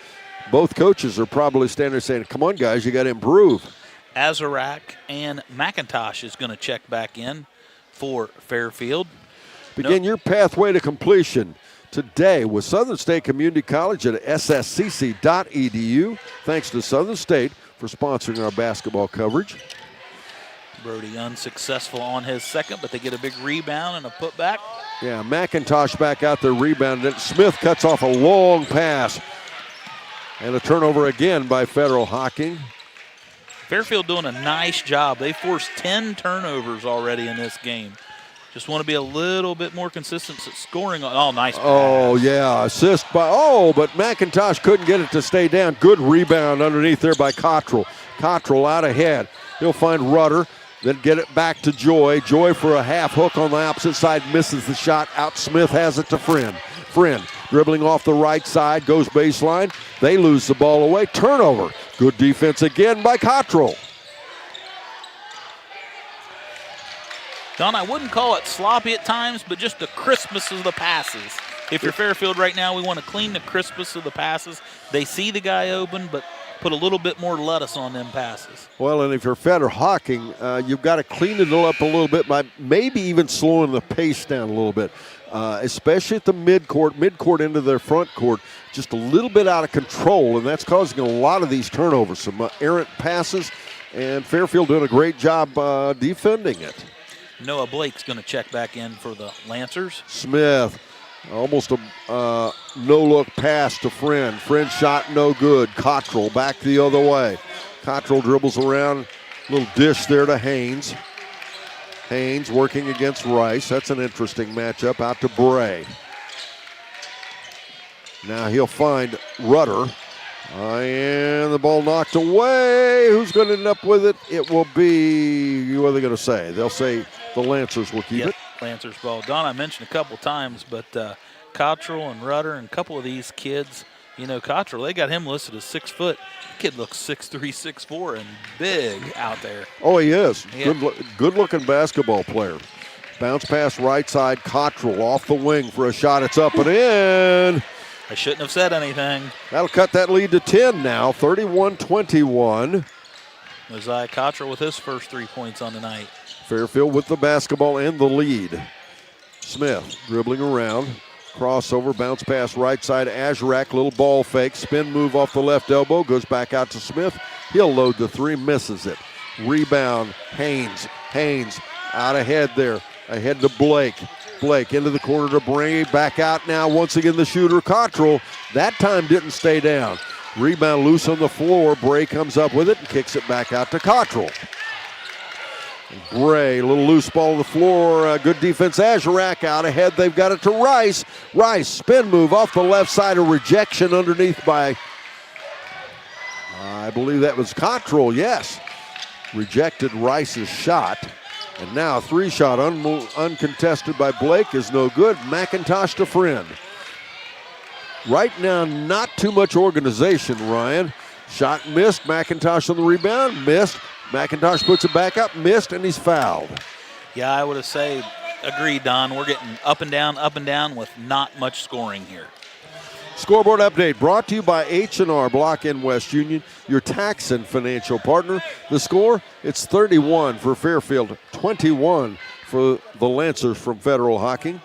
both coaches are probably standing there saying, come on, guys, you got to improve. Azarak and McIntosh is going to check back in for Fairfield. Begin your pathway to completion today with Southern State Community College at sscc.edu. Thanks to Southern State for sponsoring our basketball coverage. Brody unsuccessful on his second, but they get a big rebound and a putback. Yeah, McIntosh back out there rebounded. Smith cuts off a long pass. And a turnover again by Federal Hocking. Fairfield doing a nice job. They forced 10 turnovers already in this game. Just want to be a little bit more consistent at scoring. Oh, nice pass. Oh, yeah, assist by, but McIntosh couldn't get it to stay down. Good rebound underneath there by Cottrell. Cottrell out ahead. He'll find Rudder, then get it back to Joy. Joy for a half hook on the opposite side, misses the shot. Out Smith has it to Friend. Friend dribbling off the right side, goes baseline. They lose the ball away. Turnover. Good defense again by Cottrell. Don, I wouldn't call it sloppy at times, but just the crispness of the passes. If you're Fairfield right now, we want to clean the crispness of the passes. They see the guy open, but put a little bit more lettuce on them passes. Well, and if you're Federal Hocking, you've got to clean it up a little bit by maybe even slowing the pace down a little bit, especially at the midcourt into their front court, just a little bit out of control, and that's causing a lot of these turnovers, some errant passes, and Fairfield doing a great job defending it. Noah Blake's going to check back in for the Lancers. Smith, almost a no-look pass to Friend. Friend shot no good. Cottrell back the other way. Cottrell dribbles around, little dish there to Haynes. Haynes working against Rice. That's an interesting matchup. Out to Bray. Now he'll find Rudder. And the ball knocked away. Who's going to end up with it? It will be, what are they going to say? They'll say the Lancers will keep it. Lancers ball. Don, I mentioned a couple times, but Cottrell and Rudder and a couple of these kids, Cottrell, they got him listed as 6 foot. The kid looks 6'3", 6'4", and big out there. Oh, he is. Yeah. Good-looking basketball player. Bounce pass right side. Cottrell off the wing for a shot. It's up and in. I shouldn't have said anything. That'll cut that lead to 10 now, 31-21. Mosiah Cottrell with his first 3 points on the night. Fairfield with the basketball and the lead. Smith dribbling around. Crossover, bounce pass right side. Azarak, little ball fake. Spin move off the left elbow. Goes back out to Smith. He'll load the 3, misses it. Rebound, Haynes. Haynes out ahead there. Ahead to Blake. Blake into the corner to Bray. Back out now. Once again, the shooter, Cottrell. That time didn't stay down. Rebound loose on the floor. Bray comes up with it and kicks it back out to Cottrell. Bray, a little loose ball on the floor. Good defense. Azarak out ahead. They've got it to Rice. Rice, spin move off the left side. A rejection underneath by, I believe that was Cottrell, yes. Rejected Rice's shot. And now a 3-shot uncontested by Blake is no good. McIntosh to Friend. Right now, not too much organization, Ryan. Shot missed. McIntosh on the rebound. Missed. McIntosh puts it back up. Missed, and he's fouled. Yeah, I would have said, agreed, Don. We're getting up and down with not much scoring here. Scoreboard update brought to you by H&R Block in West Union, your tax and financial partner. The score, it's 31 for Fairfield, 21 for the Lancers from Federal Hocking.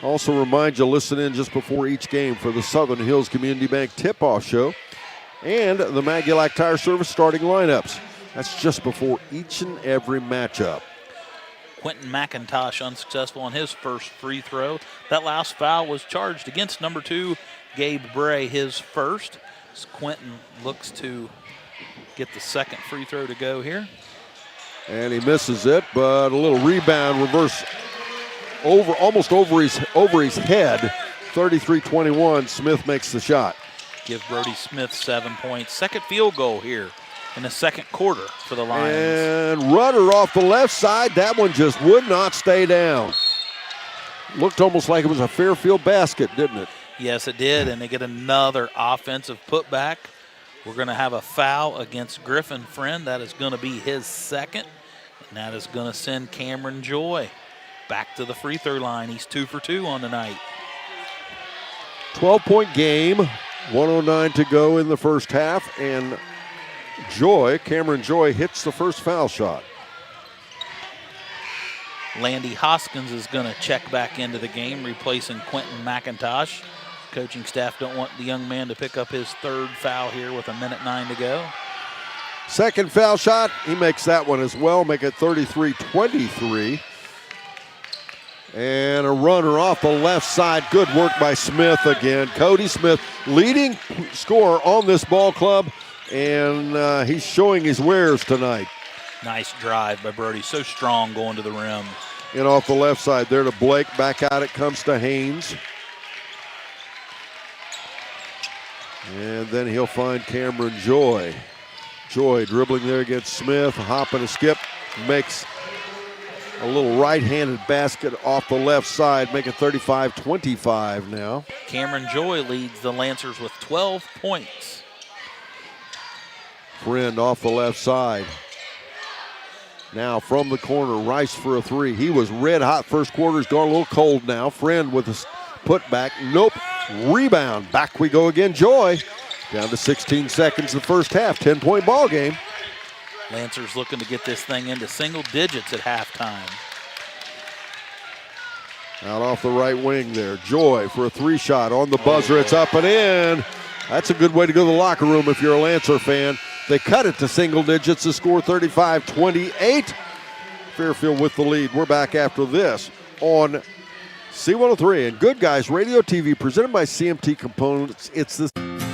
Also remind you, listen in just before each game for the Southern Hills Community Bank tip-off show and the Magulac Tire Service starting lineups. That's just before each and every matchup. Quentin McIntosh unsuccessful on his first free throw. That last foul was charged against number 2, Gabe Bray, his first. As Quentin looks to get the second free throw to go here. And he misses it, but a little rebound, reverse almost over his head. 33-21, Smith makes the shot. Give Brody Smith 7 points. Second field goal here in the second quarter for the Lions. And Rudder off the left side. That one just would not stay down. Looked almost like it was a Fairfield basket, didn't it? Yes, it did, and they get another offensive putback. We're going to have a foul against Griffin Friend. That is going to be his second, and that is going to send Cameron Joy back to the free throw line. He's 2 for 2 on the night. 12-point game, 1:09 to go in the first half, and Cameron Joy hits the first foul shot. Landy Hoskins is going to check back into the game, replacing Quentin McIntosh. Coaching staff don't want the young man to pick up his third foul here with 1:09 to go. Second foul shot, he makes that one as well, make it 33-23. And a runner off the left side. Good work by Smith again. Cody Smith, leading scorer on this ball club, and he's showing his wares tonight. Nice drive by Brody. So strong going to the rim. And off the left side there to Blake. Back out it comes to Haynes. And then he'll find Cameron Joy. Joy dribbling there against Smith. Hop and a skip. Makes a little right-handed basket off the left side. Make it 35-25 now. Cameron Joy leads the Lancers with 12 points. Friend off the left side. Now from the corner, Rice for a three. He was red hot first quarter. He's gone a little cold now. Friend with a putback. Nope. Rebound. Back we go again. Joy down to 16 seconds the first half. 10-point ball game. Lancers looking to get this thing into single digits at halftime. Out off the right wing there. Joy for a three shot on the buzzer. It's up and in. That's a good way to go to the locker room if you're a Lancer fan. They cut it to single digits to score 35-28. Fairfield with the lead. We're back after this on C103 and Good Guys Radio TV presented by CMT Components. It's this.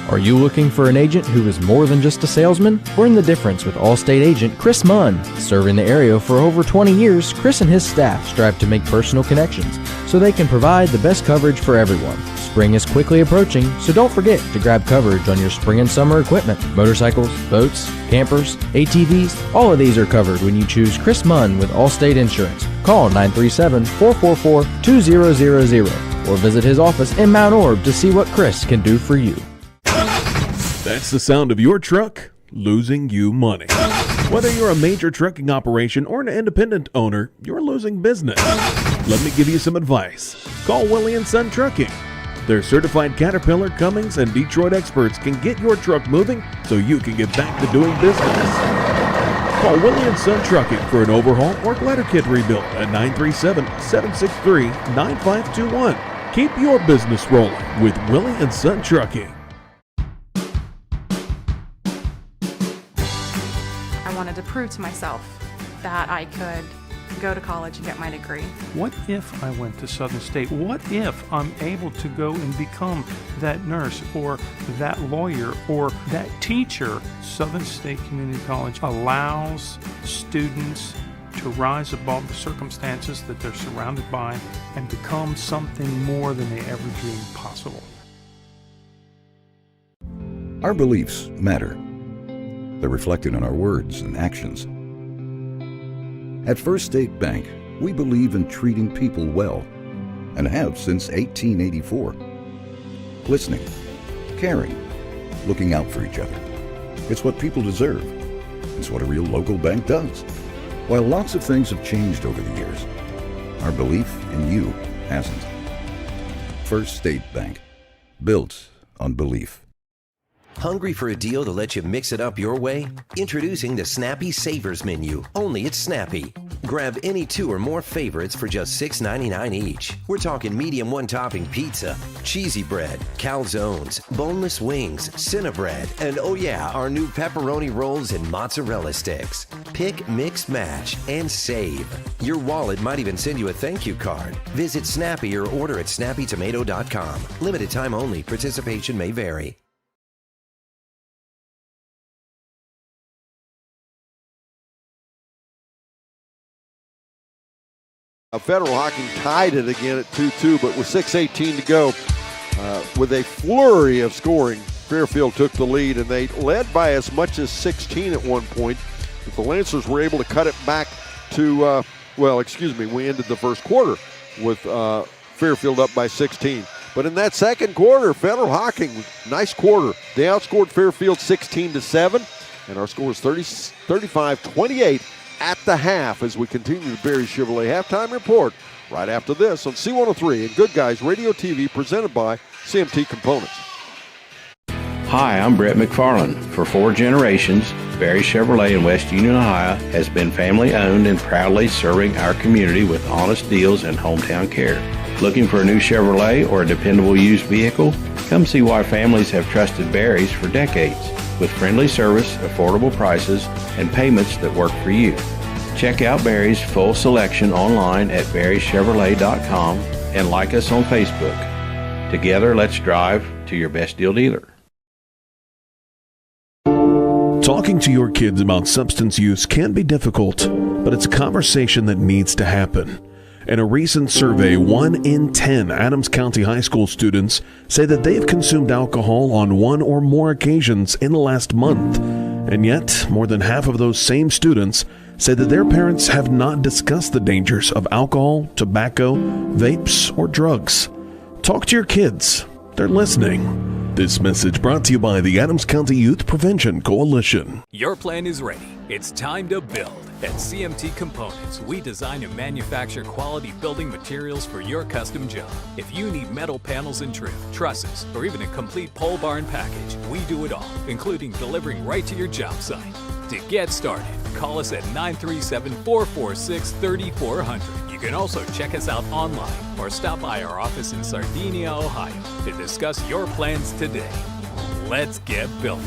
Are you looking for an agent who is more than just a salesman? We're in the difference with Allstate agent Chris Munn. Serving the area for over 20 years, Chris and his staff strive to make personal connections so they can provide the best coverage for everyone. Spring is quickly approaching, so don't forget to grab coverage on your spring and summer equipment. Motorcycles, boats, campers, ATVs, all of these are covered when you choose Chris Munn with Allstate Insurance. Call 937-444-2000 or visit his office in Mount Orb to see what Chris can do for you. That's the sound of your truck losing you money. Whether you're a major trucking operation or an independent owner, you're losing business. Let me give you some advice. Call Willie & Son Trucking. Their certified Caterpillar, Cummins, and Detroit experts can get your truck moving so you can get back to doing business. Call Willie & Son Trucking for an overhaul or glider kit rebuild at 937-763-9521. Keep your business rolling with Willie & Son Trucking. I wanted to prove to myself that I could go to college and get my degree. What if I went to Southern State? What if I'm able to go and become that nurse or that lawyer or that teacher? Southern State Community College allows students to rise above the circumstances that they're surrounded by and become something more than they ever dreamed possible. Our beliefs matter. They're reflected in our words and actions. At First State Bank, we believe in treating people well and have since 1884. Listening, caring, looking out for each other. It's what people deserve. It's what a real local bank does. While lots of things have changed over the years, our belief in you hasn't. First State Bank, built on belief. Hungry for a deal to let you mix it up your way? Introducing the Snappy Savers Menu, only at Snappy. Grab any 2 or more favorites for just $6.99 each. We're talking medium one-topping pizza, cheesy bread, calzones, boneless wings, Cinnabread, and oh yeah, our new pepperoni rolls and mozzarella sticks. Pick, mix, match, and save. Your wallet might even send you a thank you card. Visit Snappy or order at snappytomato.com. Limited time only. Participation may vary. Federal Hocking tied it again at 2-2, but with 6:18 to go, with a flurry of scoring, Fairfield took the lead, and they led by as much as 16 at one point. But the Lancers were able to cut it back to, we ended the first quarter with Fairfield up by 16. But in that second quarter, Federal Hocking, nice quarter. They outscored Fairfield 16-7, and our score is 35-28 at the half as we continue the Barry Chevrolet halftime report right after this on C103 and Good Guys Radio TV, presented by CMT Components. Hi, I'm Brett McFarland. For 4 generations, Barry Chevrolet in West Union, Ohio has been family owned and proudly serving our community with honest deals and hometown care. Looking for a new Chevrolet or a dependable used vehicle? Come see why families have trusted Barry's for decades, with friendly service, affordable prices, and payments that work for you. Check out Barry's full selection online at barrychevrolet.com and like us on Facebook. Together, let's drive to your best deal dealer. Talking to your kids about substance use can be difficult, but it's a conversation that needs to happen. In a recent survey, 1 in 10 Adams County High School students say that they have consumed alcohol on 1 or more occasions in the last month. And yet, more than half of those same students say that their parents have not discussed the dangers of alcohol, tobacco, vapes, or drugs. Talk to your kids. They're listening. This message brought to you by the Adams County Youth Prevention Coalition. Your plan is ready. It's time to build. At CMT Components, we design and manufacture quality building materials for your custom job. If you need metal panels and trim, trusses, or even a complete pole barn package, we do it all, including delivering right to your job site. To get started, call us at 937-446-3400. You can also check us out online or stop by our office in Sardinia, Ohio to discuss your plans today. Let's get building.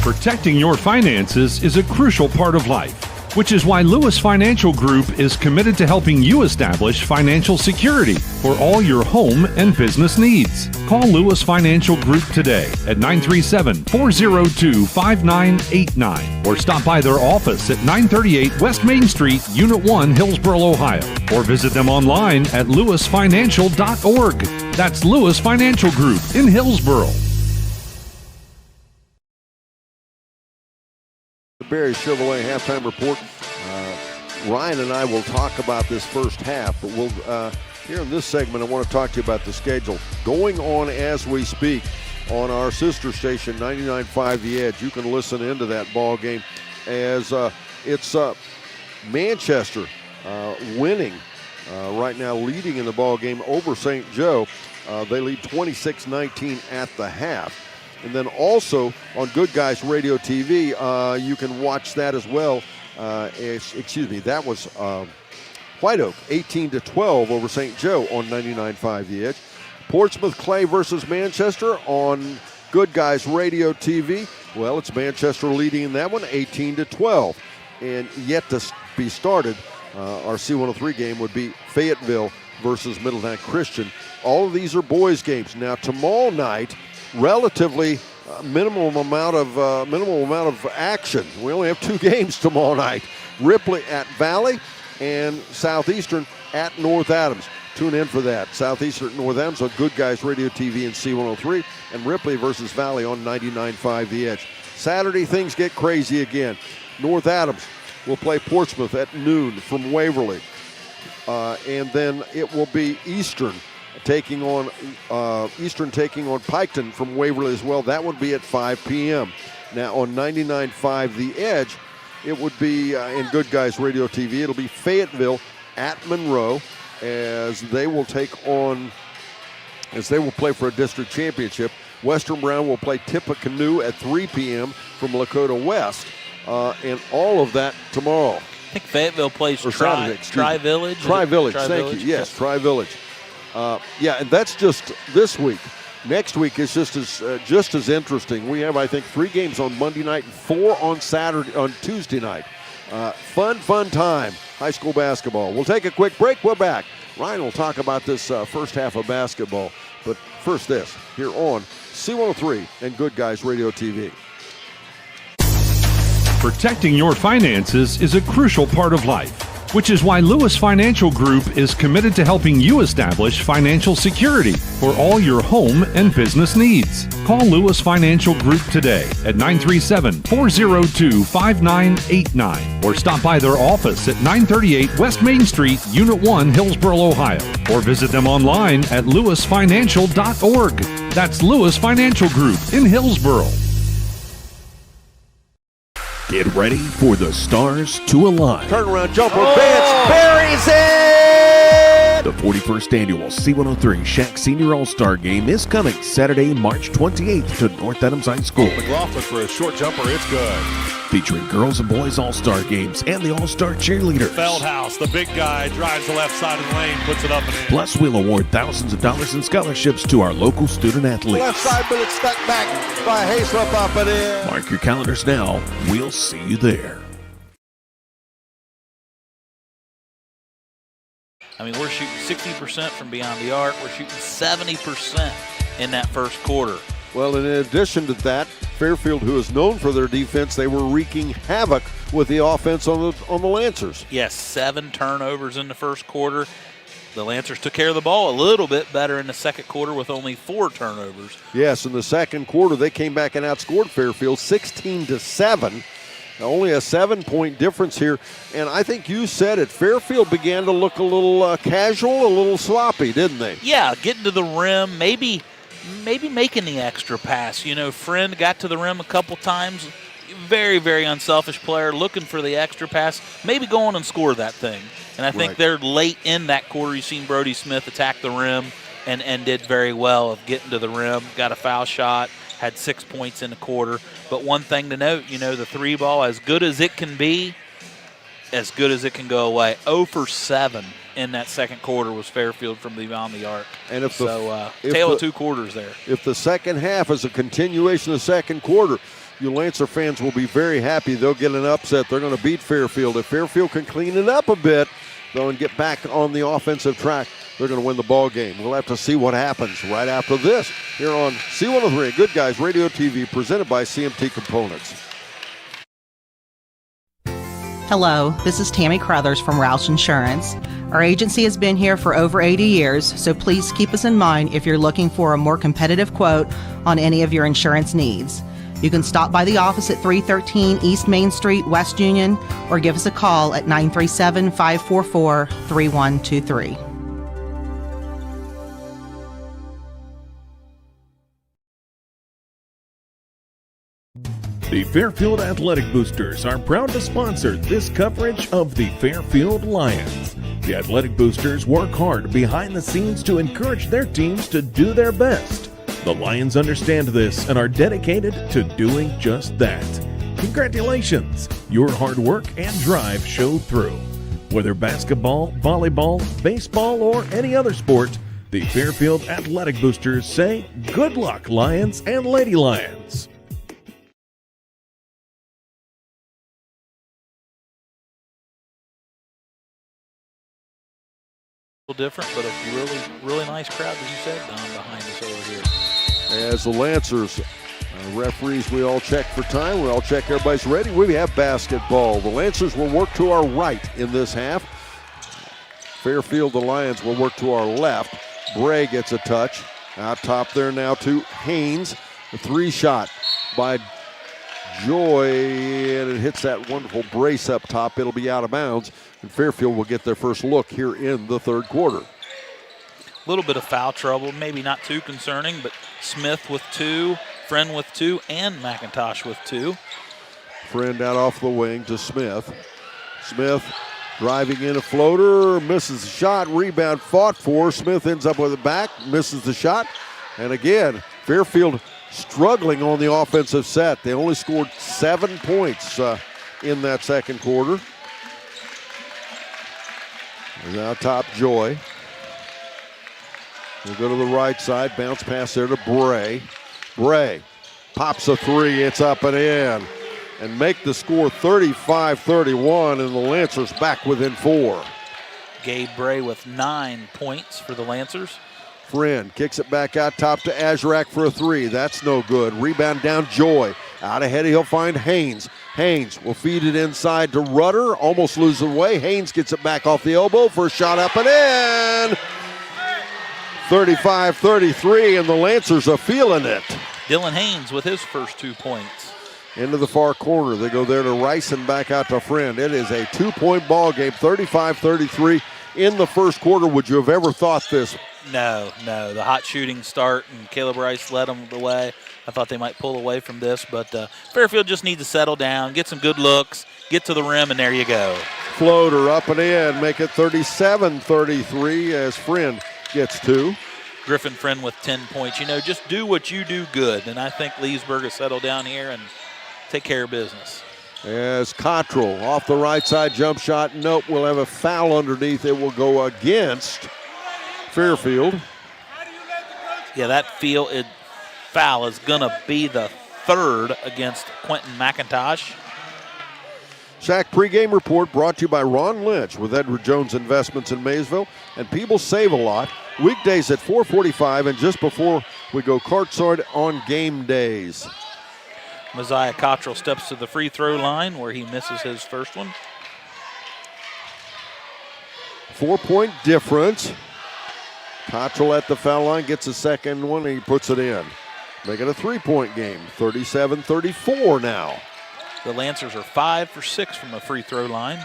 Protecting your finances is a crucial part of life, which is why Lewis Financial Group is committed to helping you establish financial security for all your home and business needs. Call Lewis Financial Group today at 937-402-5989 or stop by their office at 938 West Main Street, Unit 1, Hillsboro, Ohio, or visit them online at lewisfinancial.org. That's Lewis Financial Group in Hillsboro. The Barry Chevrolet halftime report. Ryan and I will talk about this first half, but we'll here in this segment, I want to talk to you about the schedule going on as we speak on our sister station, 99.5 The Edge. You can listen into that ball game as it's Manchester winning right now, leading in the ball game over St. Joe. They lead 26-19 at the half. And then also on Good Guys Radio TV, you can watch that as well. That was White Oak, 18-12 over St. Joe on 99.5 The Edge. Portsmouth Clay versus Manchester on Good Guys Radio TV. Well, it's Manchester leading in that one, 18-12. And yet to be started, our C103 game would be Fayetteville versus Middletown Christian. All of these are boys' games. Now, tomorrow night, relatively minimal amount of action. We only have 2 games tomorrow night. Ripley at Valley and Southeastern at North Adams. Tune in for that. Southeastern at North Adams on Good Guys Radio TV and C103, and Ripley versus Valley on 99.5 The Edge. Saturday, things get crazy again. North Adams will play Portsmouth at noon from Waverly. And then it will be Eastern taking on Piketon from Waverly as well. That would be at 5 p.m. Now on 99.5 The Edge, it would be in Good Guys Radio TV. It'll be Fayetteville at Monroe as they will play for a district championship. Western Brown will play Tippecanoe at 3 p.m. from Lakota West. And all of that tomorrow. I think Fayetteville plays Saturday, Tri-Village. Tri-Village, thank you. Yes, Tri-Village. And that's just this week. Next week is just as interesting. We have, I think, 3 games on Monday night and 4 on Tuesday night. Fun time, high school basketball. We'll take a quick break. We're back. Ryan will talk about this first half of basketball. But first this, here on C103 and Good Guys Radio TV. Protecting your finances is a crucial part of life, which is why Lewis Financial Group is committed to helping you establish financial security for all your home and business needs. Call Lewis Financial Group today at 937-402-5989 or stop by their office at 938 West Main Street, Unit 1, Hillsboro, Ohio, or visit them online at lewisfinancial.org. That's Lewis Financial Group in Hillsboro. Get ready for the stars to align. Turnaround jumper, Vance buries it! The 41st annual C103 Shack Senior All-Star Game is coming Saturday, March 28th to North Adams High School. McLaughlin for a short jumper, it's good. Featuring girls and boys All-Star games and the All-Star cheerleaders. Feldhouse, the big guy, drives the left side of the lane, puts it up and in. Plus, we'll award thousands of dollars in scholarships to our local student athletes. Left side, but it's stuck back by Haysrup up and in. Mark your calendars now. We'll see you there. I mean, we're shooting 60% from beyond the arc. We're shooting 70% in that first quarter. Well, in addition to that, Fairfield, who is known for their defense, they were wreaking havoc with the offense on the Lancers. Yes, 7 turnovers in the first quarter. The Lancers took care of the ball a little bit better in the second quarter with only 4 turnovers. Yes, in the second quarter, they came back and outscored Fairfield 16-7. Only a 7-point difference here. And I think you said it, Fairfield began to look a little casual, a little sloppy, didn't they? Yeah, getting to the rim, maybe making the extra pass. You know, Friend got to the rim a couple times. Very, very unselfish player, looking for the extra pass. Maybe go on and score that thing. And I think they're late in that quarter. You've seen Brody Smith attack the rim and did very well of getting to the rim. Got a foul shot, had 6 points in the quarter. But one thing to note, you know, the 3 ball, as good as it can be, as good as it can go away. 0 for 7 in that second quarter was Fairfield from beyond the arc. And if tale of 2 quarters there. If the second half is a continuation of the second quarter, you Lancer fans will be very happy. They'll get an upset. They're going to beat Fairfield. If Fairfield can clean it up a bit, though, and get back on the offensive track, they're going to win the ball game. We'll have to see what happens right after this here on C103, Good Guys Radio TV, presented by CMT Components. Hello, this is Tammy Crothers from Roush Insurance. Our agency has been here for over 80 years, so please keep us in mind if you're looking for a more competitive quote on any of your insurance needs. You can stop by the office at 313 East Main Street, West Union, or give us a call at 937-544-3123. The Fairfield Athletic Boosters are proud to sponsor this coverage of the Fairfield Lions. The Athletic Boosters work hard behind the scenes to encourage their teams to do their best. The Lions understand this and are dedicated to doing just that. Congratulations! Your hard work and drive showed through. Whether basketball, volleyball, baseball, or any other sport, the Fairfield Athletic Boosters say good luck, Lions and Lady Lions. Different, but a really nice crowd, as you said, Don, behind us over here. As the Lancers referees, we all check for time. We all check everybody's ready. We have basketball. The Lancers will work to our right in this half. Fairfield, the Lions, will work to our left. Bray gets a touch. Out top there now to Haynes. A 3-shot by Joy, and it hits that wonderful brace up top. It'll be out of bounds, and Fairfield will get their first look here in the third quarter. A little bit of foul trouble, maybe not too concerning, but Smith with 2, Friend with 2, and McIntosh with 2. Friend out off the wing to Smith. Smith driving in a floater, misses the shot, rebound fought for. Smith ends up with it back, misses the shot, and again, Fairfield struggling on the offensive set. They only scored 7 points in that second quarter. Now top Joy. We'll go to the right side, bounce pass there to Bray. Bray pops a three, it's up and in. And make the score 35-31, and the Lancers back within 4. Gabe Bray with 9 points for the Lancers. Friend kicks it back out top to Azurak for a three. That's no good. Rebound down Joy. Out ahead, he'll find Haynes. Haynes will feed it inside to Rudder. Almost loses away. Haynes gets it back off the elbow for a shot up and in. 35-33, and the Lancers are feeling it. Dylan Haynes with his first 2 points. Into the far corner. They go there to Rice and back out to Friend. It is a 2-point ball game, 35-33 in the first quarter. Would you have ever thought this? No. The hot shooting start, and Caleb Rice led them the way. I thought they might pull away from this, but Fairfield just needs to settle down, get some good looks, get to the rim, and there you go. Floater up and in, make it 37-33 as Friend gets 2. Griffin Friend with 10 points. Just do what you do good, and I think Leesburg has settled down here and take care of business. As Cottrell off the right side jump shot. Nope, we'll have a foul underneath. It will go against Fairfield. Yeah, that foul is going to be the third against Quentin McIntosh. SAC pregame report brought to you by Ron Lynch with Edward Jones Investments in Maysville and People Save a Lot. Weekdays at 4:45 and just before we go courtside on game days. Mosiah Cottrell steps to the free throw line where he misses his first one. 4-point difference. Cottrell at the foul line gets a second one and he puts it in. Make it a 3-point game, 37-34 now. The Lancers are 5 for 6 from the free throw line.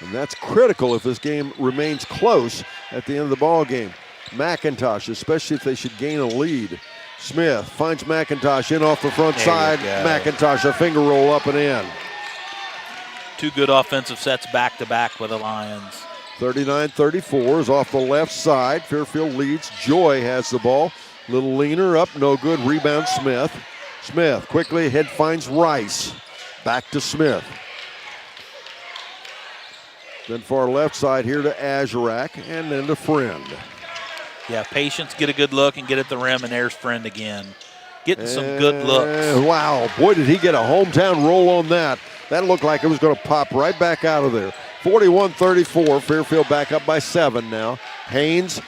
And that's critical if this game remains close at the end of the ball game. McIntosh, especially if they should gain a lead. Smith finds McIntosh in off the front side. McIntosh, a finger roll up and in. 2 good offensive sets back-to-back with the Lions. 39-34 is off the left side. Fairfield leads. Joy has the ball. Little leaner up, no good. Rebound Smith. Smith quickly ahead finds Rice. Back to Smith. Then far left side here to Azurak and then to Friend. Yeah, patience, get a good look and get at the rim, and there's Friend again. Getting some good looks. Wow, boy, did he get a hometown roll on that. That looked like it was going to pop right back out of there. 41-34, Fairfield back up by 7 now. Haynes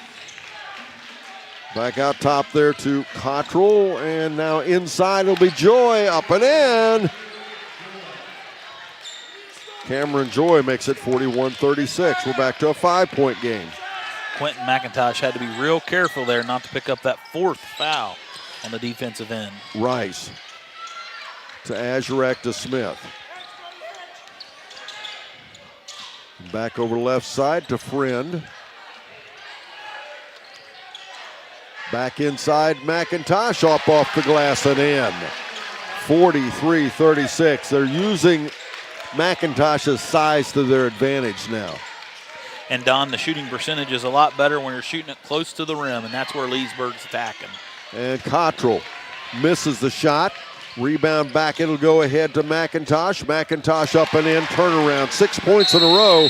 back out top there to Cottrell, and now inside it'll be Joy, up and in. Cameron Joy makes it 41-36. We're back to a 5-point game. Quentin McIntosh had to be real careful there not to pick up that 4th foul on the defensive end. Rice to Azurak to Smith. Back over left side to Friend. Back inside, McIntosh off the glass and in. 43-36. They're using McIntosh's size to their advantage now. And Don, the shooting percentage is a lot better when you're shooting it close to the rim, and that's where Leesburg's attacking. And Cottrell misses the shot. Rebound back, it'll go ahead to McIntosh. McIntosh up and in, turnaround. 6 points in a row,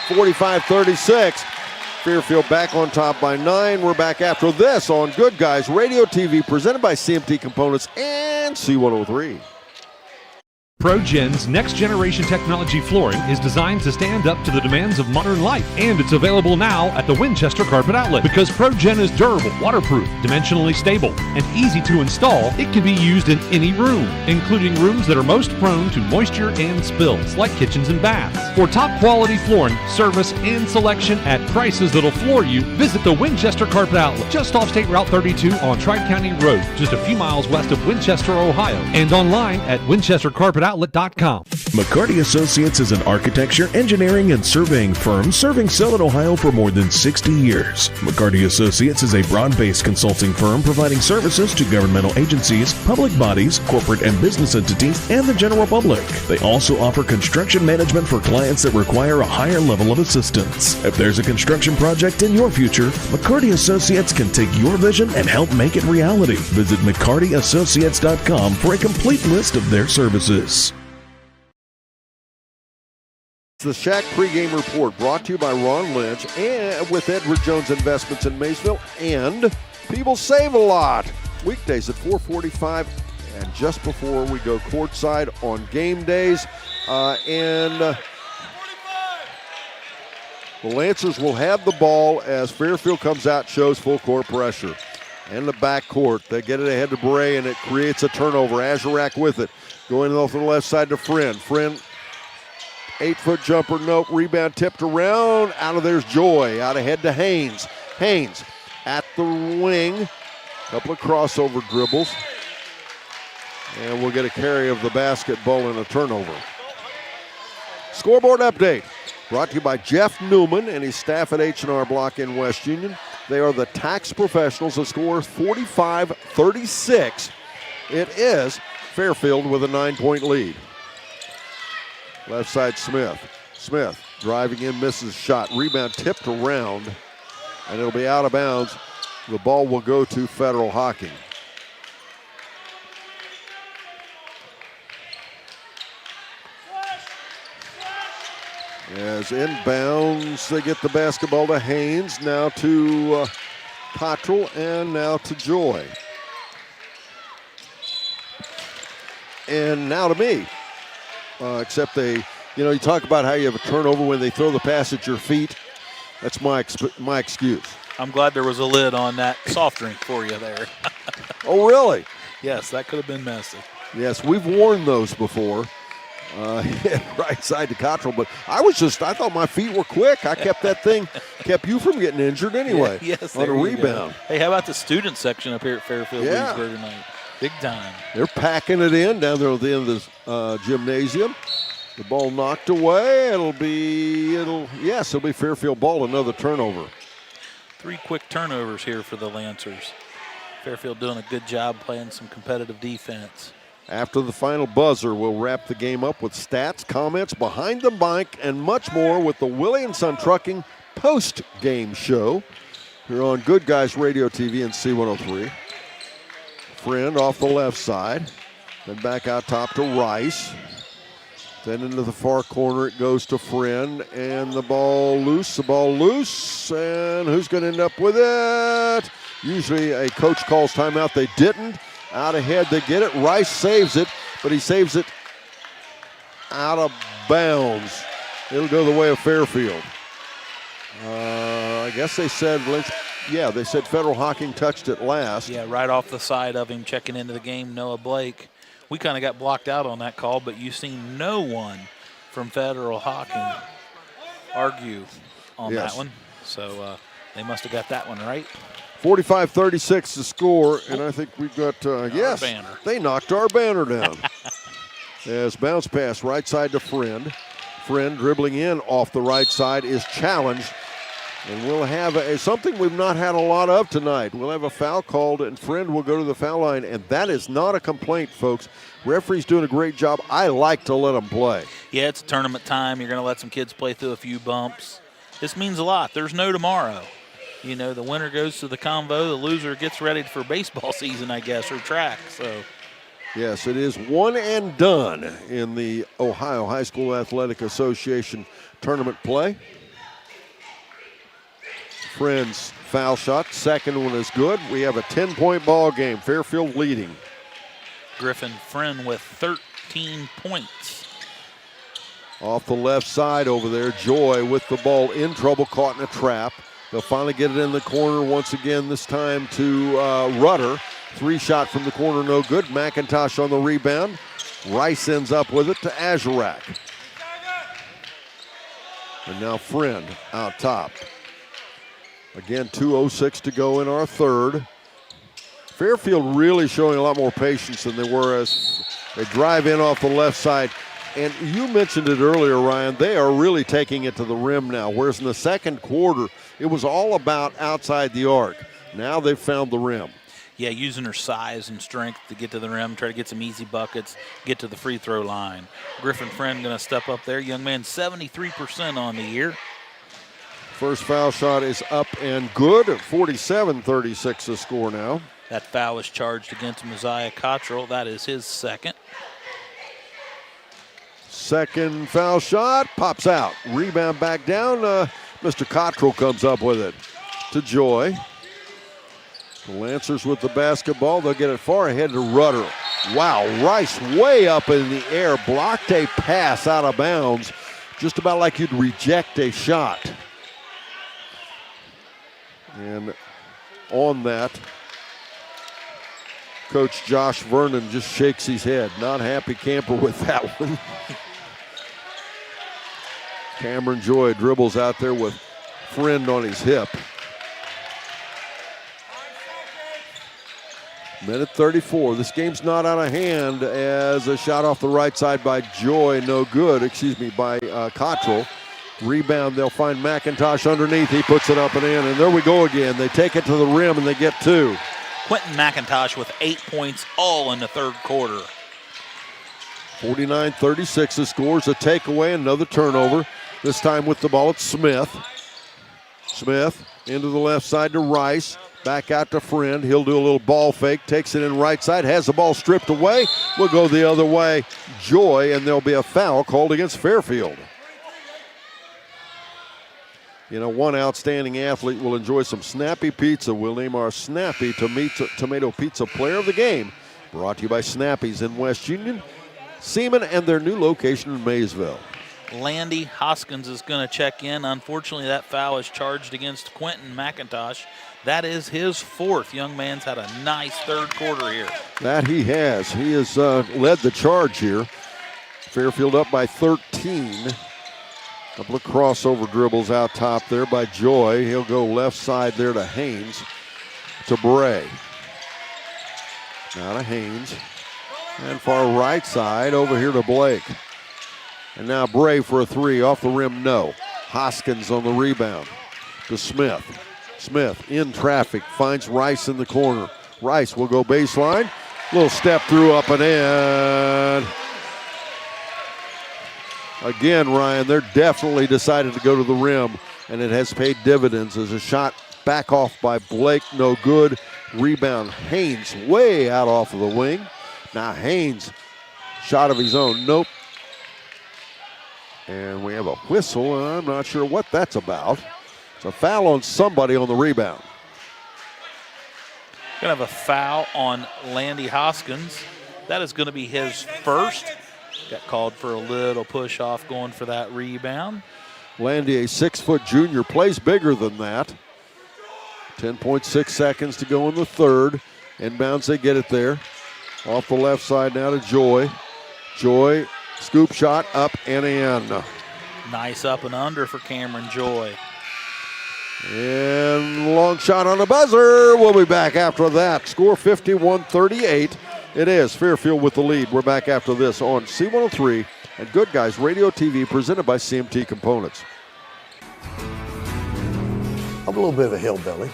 45-36. Fairfield back on top by 9. We're back after this on Good Guys Radio TV, presented by CMT Components and C103. ProGen's next-generation technology flooring is designed to stand up to the demands of modern life, and it's available now at the Winchester Carpet Outlet. Because ProGen is durable, waterproof, dimensionally stable, and easy to install, it can be used in any room, including rooms that are most prone to moisture and spills, like kitchens and baths. For top-quality flooring, service, and selection at prices that'll floor you, visit the Winchester Carpet Outlet, just off State Route 32 on Tri-County Road, just a few miles west of Winchester, Ohio, and online at winchestercarpetoutlet.com. McCarty Associates is an architecture, engineering, and surveying firm serving Southern Ohio for more than 60 years. McCarty Associates is a broad-based consulting firm providing services to governmental agencies, public bodies, corporate and business entities, and the general public. They also offer construction management for clients that require a higher level of assistance. If there's a construction project in your future, McCarty Associates can take your vision and help make it reality. Visit McCartyAssociates.com for a complete list of their services. The Shack pregame report brought to you by Ron Lynch and with Edward Jones Investments in Maysville and People Save a Lot. Weekdays at 4:45 and just before we go courtside on game days. The Lancers will have the ball as Fairfield comes out, shows full court pressure. And the backcourt, they get it ahead to Bray and it creates a turnover. Azurak with it, going off the left side to Friend. Friend, 8-foot jumper, nope. Rebound tipped around. Out of there's Joy. Out ahead to Haynes. Haynes at the wing. Couple of crossover dribbles. And we'll get a carry of the basketball and a turnover. Scoreboard update brought to you by Jeff Newman and his staff at H&R Block in West Union. They are the tax professionals that score 45-36. It is Fairfield with a 9-point lead. Left side Smith. Smith driving in, misses shot. Rebound tipped around, and it'll be out of bounds. The ball will go to Federal Hocking. As inbounds, they get the basketball to Haynes, now to Cottrell, and now to Joy. And now to me. Except you talk about how you have a turnover when they throw the pass at your feet. That's my excuse. I'm glad there was a lid on that soft drink for you there. Oh, really? Yes, that could have been messy. Yes, we've worn those before. Right side to Cottrell, but I thought my feet were quick. I kept you from getting injured anyway. Yes, on a rebound. Go. Hey, how about the student section up here at Fairfield Leesburg tonight? Big time. They're packing it in down there at the end of the gymnasium. The ball knocked away. It'll be Fairfield ball, another turnover. 3 quick turnovers here for the Lancers. Fairfield doing a good job playing some competitive defense. After the final buzzer, we'll wrap the game up with stats, comments, behind the mic, and much more with the Willie & Son Trucking post-game show here on Good Guys Radio TV and C103. Friend off the left side, then back out top to Rice. Then into the far corner it goes to Friend, and the ball loose, and who's going to end up with it? Usually a coach calls timeout. They didn't. Out ahead, they get it. Rice saves it, but he saves it out of bounds. It'll go the way of Fairfield. I guess they said they said Federal Hocking touched it last. Yeah, right off the side of him checking into the game, Noah Blake. We kind of got blocked out on that call, but you seen no one from Federal Hocking argue on that one. So they must have got that one right. 45-36 the score, and I think we've got, banner. They knocked our banner down. As bounce pass right side to Friend. Friend dribbling in off the right side is challenged. And we'll have something we've not had a lot of tonight. We'll have a foul called, and Friend will go to the foul line, and that is not a complaint, folks. Referee's doing a great job. I like to let them play. Yeah, it's tournament time. You're going to let some kids play through a few bumps. This means a lot. There's no tomorrow. The winner goes to the convo. The loser gets ready for baseball season, I guess, or track. So, yes, it is one and done in the Ohio High School Athletic Association tournament play. Friends foul shot. Second one is good. We have a 10-point ball game. Fairfield leading. Griffin Friend with 13 points. Off the left side over there, Joy with the ball in trouble, caught in a trap. They'll finally get it in the corner once again, this time to Rudder. 3-shot from the corner, no good. McIntosh on the rebound. Rice ends up with it to Azurak. And now Friend out top. Again, 2:06 to go in our third. Fairfield really showing a lot more patience than they were as they drive in off the left side. And you mentioned it earlier, Ryan, they are really taking it to the rim now, whereas in the second quarter, it was all about outside the arc. Now they've found the rim. Yeah, using her size and strength to get to the rim, try to get some easy buckets, get to the free throw line. Griffin Friend going to step up there. Young man, 73% on the year. First foul shot is up and good. 47-36 the score now. That foul is charged against Mosiah Cottrell. That is his second. Second foul shot, pops out. Rebound back down. Mr. Cottrell comes up with it to Joy. The Lancers with the basketball. They'll get it far ahead to Rudder. Wow, Rice way up in the air. Blocked a pass out of bounds. Just about like you'd reject a shot. And on that, Coach Josh Vernon just shakes his head. Not happy camper with that one. Cameron Joy dribbles out there with Friend on his hip. Minute 34. This game's not out of hand as a shot off the right side by Joy. No good, by Cottrell. Rebound, they'll find McIntosh underneath. He puts it up and in, and there we go again. They take it to the rim, and they get two. Quentin McIntosh with 8 points all in the third quarter. 49-36 the scores. A takeaway, another turnover. This time with the ball, it's Smith. Smith into the left side to Rice. Back out to Friend. He'll do a little ball fake. Takes it in right side. Has the ball stripped away. We'll go the other way. Joy, and there'll be a foul called against Fairfield. You know, one outstanding athlete will enjoy some Snappy Pizza. We'll name our Snappy Tomato Pizza Player of the Game. Brought to you by Snappy's in West Union, Seaman, and their new location in Maysville. Landy Hoskins is going to check in. Unfortunately, that foul is charged against Quentin McIntosh. That is his fourth. Young man's had a nice third quarter here. That he has. He has led the charge here. Fairfield up by 13. Couple of crossover dribbles out top there by Joy. He'll go left side there to Haynes. To Bray. Now to Haynes. And far right side over here to Blake. And now Bray for a three. Off the rim, no. Hoskins on the rebound. To Smith. Smith in traffic. Finds Rice in the corner. Rice will go baseline. Little step through up and in. Again, Ryan, they're definitely decided to go to the rim, and it has paid dividends as a shot back off by Blake, no good. Rebound, Haynes way out off of the wing. Now Haynes, shot of his own, nope. And we have a whistle, and I'm not sure what that's about. It's a foul on somebody on the rebound. Going to have a foul on Landy Hoskins. That is going to be his first. Got called for a little push off going for that rebound. Landy, a 6-foot junior, plays bigger than that. 10.6 seconds to go in the third. Inbounds, they get it there. Off the left side now to Joy. Joy, scoop shot, up and in. Nice up and under for Cameron Joy. And long shot on the buzzer. We'll be back after that. Score 51-38. It is Fairfield with the lead. We're back after this on C103 and Good Guys Radio TV presented by CMT Components. I'm a little bit of a hillbilly.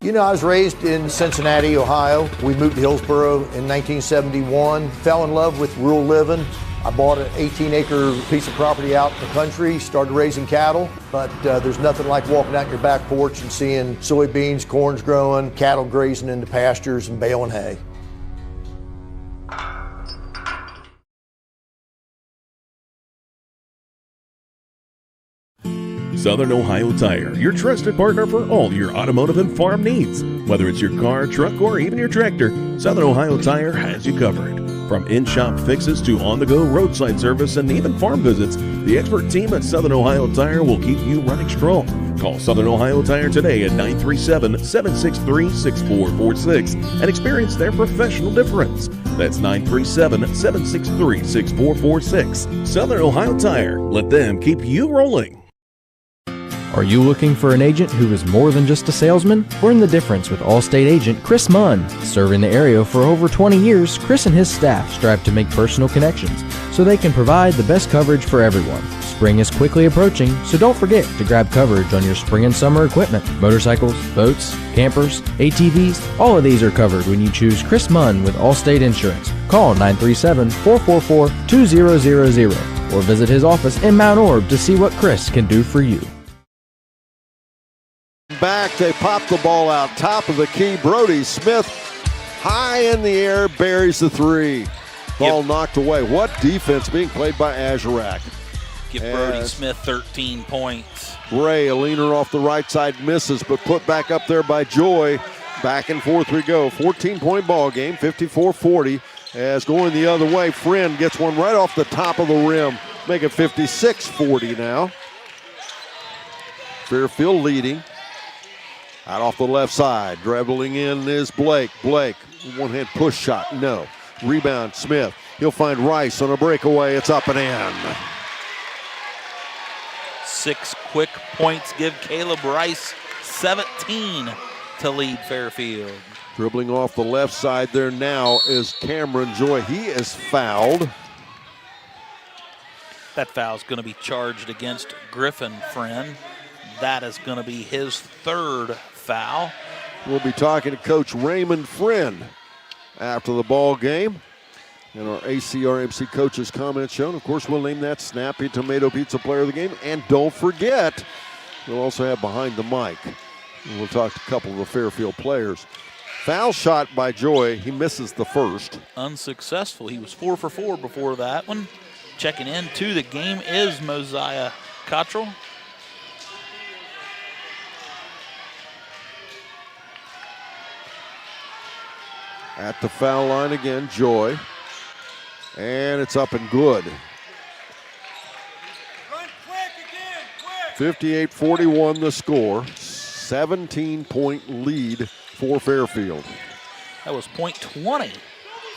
You know, I was raised in Cincinnati, Ohio. We moved to Hillsboro in 1971. Fell in love with rural living. I bought an 18-acre piece of property out in the country, started raising cattle, but there's nothing like walking out your back porch and seeing soybeans, corn's growing, cattle grazing in the pastures and baling hay. Southern Ohio Tire, your trusted partner for all your automotive and farm needs. Whether it's your car, truck, or even your tractor, Southern Ohio Tire has you covered. From in-shop fixes to on-the-go roadside service and even farm visits, the expert team at Southern Ohio Tire will keep you running strong. Call Southern Ohio Tire today at 937-763-6446 and experience their professional difference. That's 937-763-6446. Southern Ohio Tire. Let them keep you rolling. Are you looking for an agent who is more than just a salesman? Learn the difference with Allstate agent Chris Munn. Serving the area for over 20 years, Chris and his staff strive to make personal connections so they can provide the best coverage for everyone. Spring is quickly approaching, so don't forget to grab coverage on your spring and summer equipment. Motorcycles, boats, campers, ATVs, all of these are covered when you choose Chris Munn with Allstate Insurance. Call 937-444-2000 or visit his office in Mount Orb to see what Chris can do for you. Back, they pop the ball out, top of the key. Brody Smith, high in the air, buries the three. Ball knocked away. What defense being played by Azurak. Give Brody Smith 13 points. Ray, a leaner off the right side, misses, but put back up there by Joy. Back and forth we go. 14-point ball game, 54-40. As going the other way, Friend gets one right off the top of the rim. Make it 56-40 now. Fairfield leading. Out off the left side, dribbling in is Blake. Blake, one-hand push shot, no. Rebound, Smith. He'll find Rice on a breakaway. It's up and in. 6 quick points give Caleb Rice 17 to lead Fairfield. Dribbling off the left side there now is Cameron Joy. He is fouled. That foul is going to be charged against Griffin Friend. That is going to be his 3rd foul. We'll be talking to Coach Raymond Friend after the ball game. And our ACRMC coaches comment shown. Of course, we'll name that Snappy Tomato Pizza Player of the Game. And don't forget, we'll also have Behind the Mic. And we'll talk to a couple of the Fairfield players. Foul shot by Joy. He misses the first. Unsuccessful. He was 4 for 4 before that one. Checking in to the game is Mosiah Cottrell. At the foul line again, Joy. And it's up and good. 58-41 the score. 17-point lead for Fairfield. That was point 20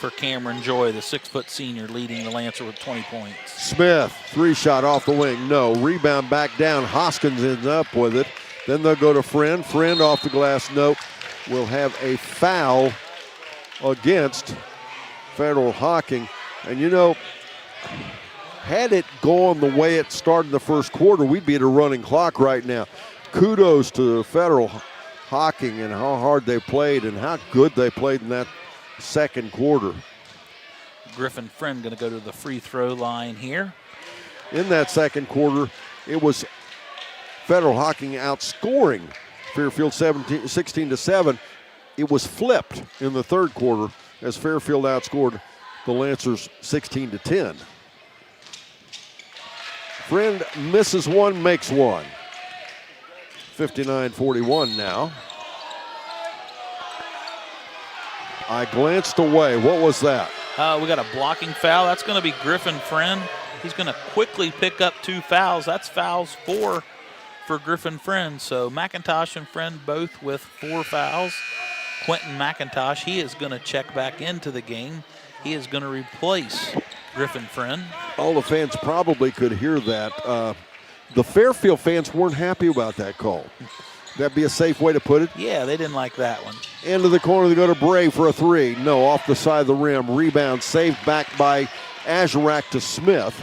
for Cameron Joy, the 6-foot senior, leading the Lancer with 20 points. Smith, 3-shot off the wing, no. Rebound back down. Hoskins ends up with it. Then they'll go to Friend. Friend off the glass, nope. Will have a foul against Federal Hocking. And you know, had it gone the way it started the first quarter, we'd be at a running clock right now. Kudos to Federal Hocking and how hard they played and how good they played in that second quarter. Griffin Friend going to go to the free throw line here. In that second quarter, it was Federal Hocking outscoring Fairfield 16-7. It was flipped in the third quarter as Fairfield outscored the Lancers 16-10. Friend misses one, makes one. 59-41 now. I glanced away. What was that? We got a blocking foul. That's going to be Griffin Friend. He's going to quickly pick up 2 fouls. That's fouls 4 for Griffin Friend. So McIntosh and Friend both with 4 fouls. Quentin McIntosh, he is going to check back into the game. He is going to replace Griffin Friend. All the fans probably could hear that. The Fairfield fans weren't happy about that call. That'd be a safe way to put it. Yeah, they didn't like that one. Into the corner, they go to Bray for a 3. No, off the side of the rim. Rebound saved back by Azurak to Smith.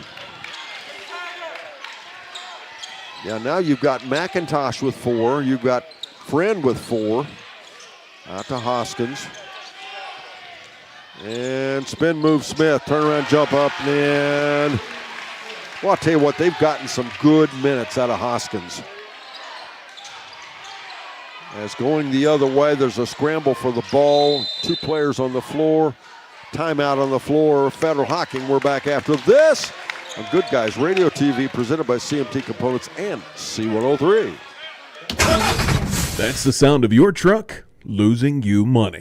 Yeah, now you've got McIntosh with 4. You've got Friend with 4. Out to Hoskins. And spin move Smith. Turnaround jump up and in. Well, I'll tell you what, they've gotten some good minutes out of Hoskins. As going the other way, there's a scramble for the ball. 2 players on the floor. Timeout on the floor. Federal Hocking, we're back after this on Good Guys Radio TV, presented by CMT Components and C103. That's the sound of your truck losing you money.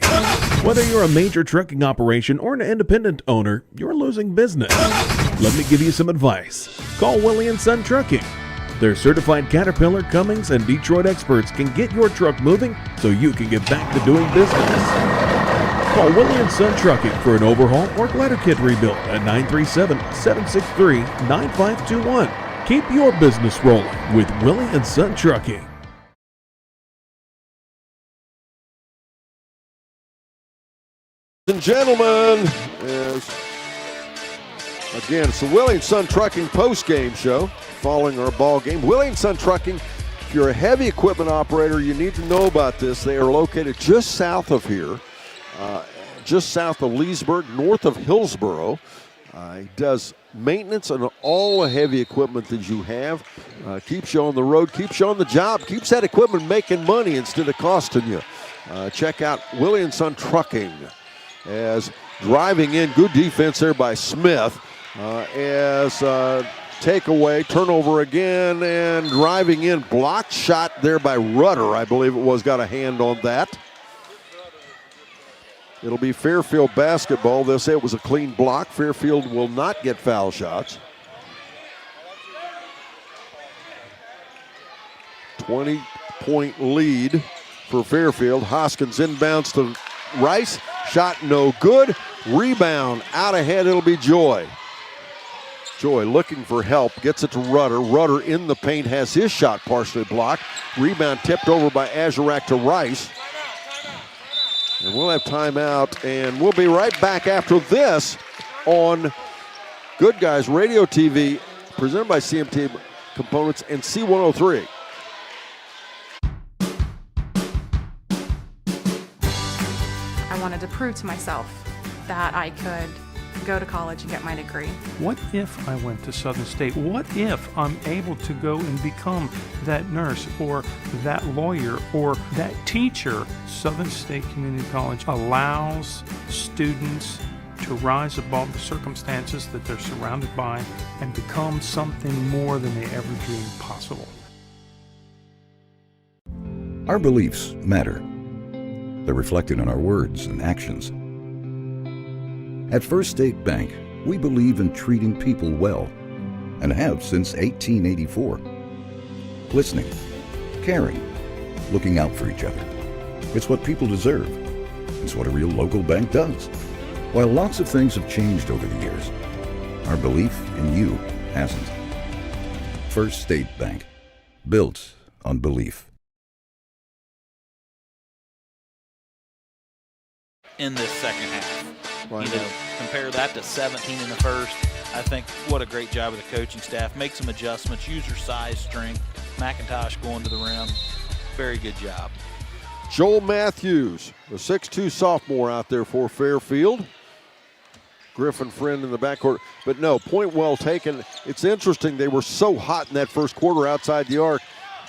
Whether you're a major trucking operation or an independent owner, you're losing business. Let me give you some advice. Call Willie & Son Trucking. Their certified Caterpillar, Cummins, and Detroit experts can get your truck moving so you can get back to doing business. Call Willie & Son Trucking for an overhaul or glider kit rebuild at 937-763-9521. Keep your business rolling with Willie & Son Trucking. And gentlemen, again, it's the Willie & Son Trucking post-game show following our ball game. Willie & Son Trucking, if you're a heavy equipment operator, you need to know about this. They are located just south of here, just south of Leesburg, north of Hillsboro. He does maintenance on all the heavy equipment that you have. Keeps you on the road, keeps you on the job, keeps that equipment making money instead of costing you. Check out Willie & Son Trucking. As driving in, good defense there by Smith. As takeaway, turnover again, and driving in, blocked shot there by Rudder, I believe it was, got a hand on that. It'll be Fairfield basketball. They'll say it was a clean block. Fairfield will not get foul shots. 20-point lead for Fairfield. Hoskins inbounds to Rice. Shot no good. Rebound out ahead. It'll be Joy. Joy looking for help. Gets it to Rudder. Rudder in the paint has his shot partially blocked. Rebound tipped over by Azarak to Rice. And we'll have timeout, and we'll be right back after this on Good Guys Radio TV, presented by CMT Components and C103. I wanted to prove to myself that I could go to college and get my degree. What if I went to Southern State? What if I'm able to go and become that nurse or that lawyer or that teacher? Southern State Community College allows students to rise above the circumstances that they're surrounded by and become something more than they ever dreamed possible. Our beliefs matter. They're reflected in our words and actions. At First State Bank, we believe in treating people well, and have since 1884. Listening, caring, looking out for each other. It's what people deserve. It's what a real local bank does. While lots of things have changed over the years, our belief in you hasn't. First State Bank, built on belief. In this second half. Compare that to 17 in the first. I think what a great job of the coaching staff. Make some adjustments, use your size, strength. McIntosh going to the rim. Very good job. Joel Matthews, the 6'2 sophomore out there for Fairfield. Griffin Friend in the backcourt. But no, point well taken. It's interesting, they were so hot in that first quarter outside the arc,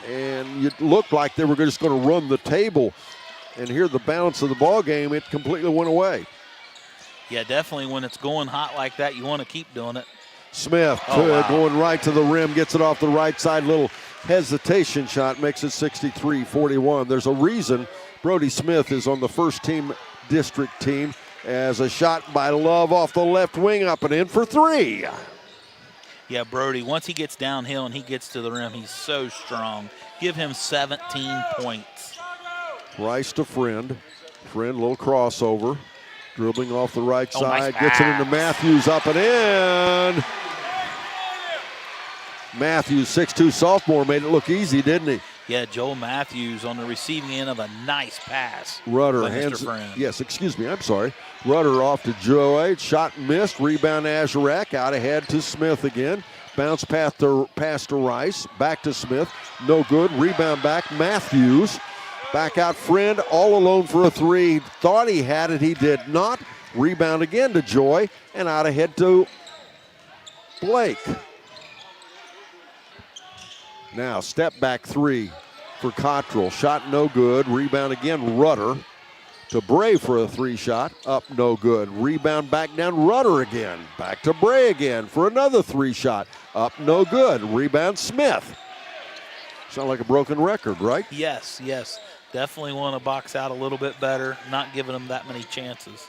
and it looked like they were just going to run the table. And here, the balance of the ball game, it completely went away. Yeah, definitely when it's going hot like that, you want to keep doing it. Smith going right to the rim, gets it off the right side. Little hesitation shot, makes it 63-41. There's a reason Brody Smith is on the first team district team, as a shot by Love off the left wing, up and in for three. Yeah, Brody, once he gets downhill and he gets to the rim, he's so strong. Give him 17 points. Rice to Friend. Friend, little crossover. Dribbling off the right side, nice gets it into Matthews, up and in. Matthews, 6'2 sophomore, made it look easy, didn't he? Yeah, Joel Matthews on the receiving end of a nice pass. Rudder hands it. Yes, excuse me, I'm sorry. Rudder off to Joey, shot missed, rebound Azarak, out ahead to Smith again. Bounce pass to Rice, back to Smith, no good, rebound back, Matthews. Back out Friend, all alone for a three. Thought he had it, he did not. Rebound again to Joy, and out ahead to Blake. Now, step back three for Cottrell. Shot no good. Rebound again, Rudder. To Bray for a three shot. Up no good. Rebound back down, Rudder again. Back to Bray again for another three shot. Up no good. Rebound Smith. Sound like a broken record, right? Yes, yes. Definitely want to box out a little bit better, not giving them that many chances.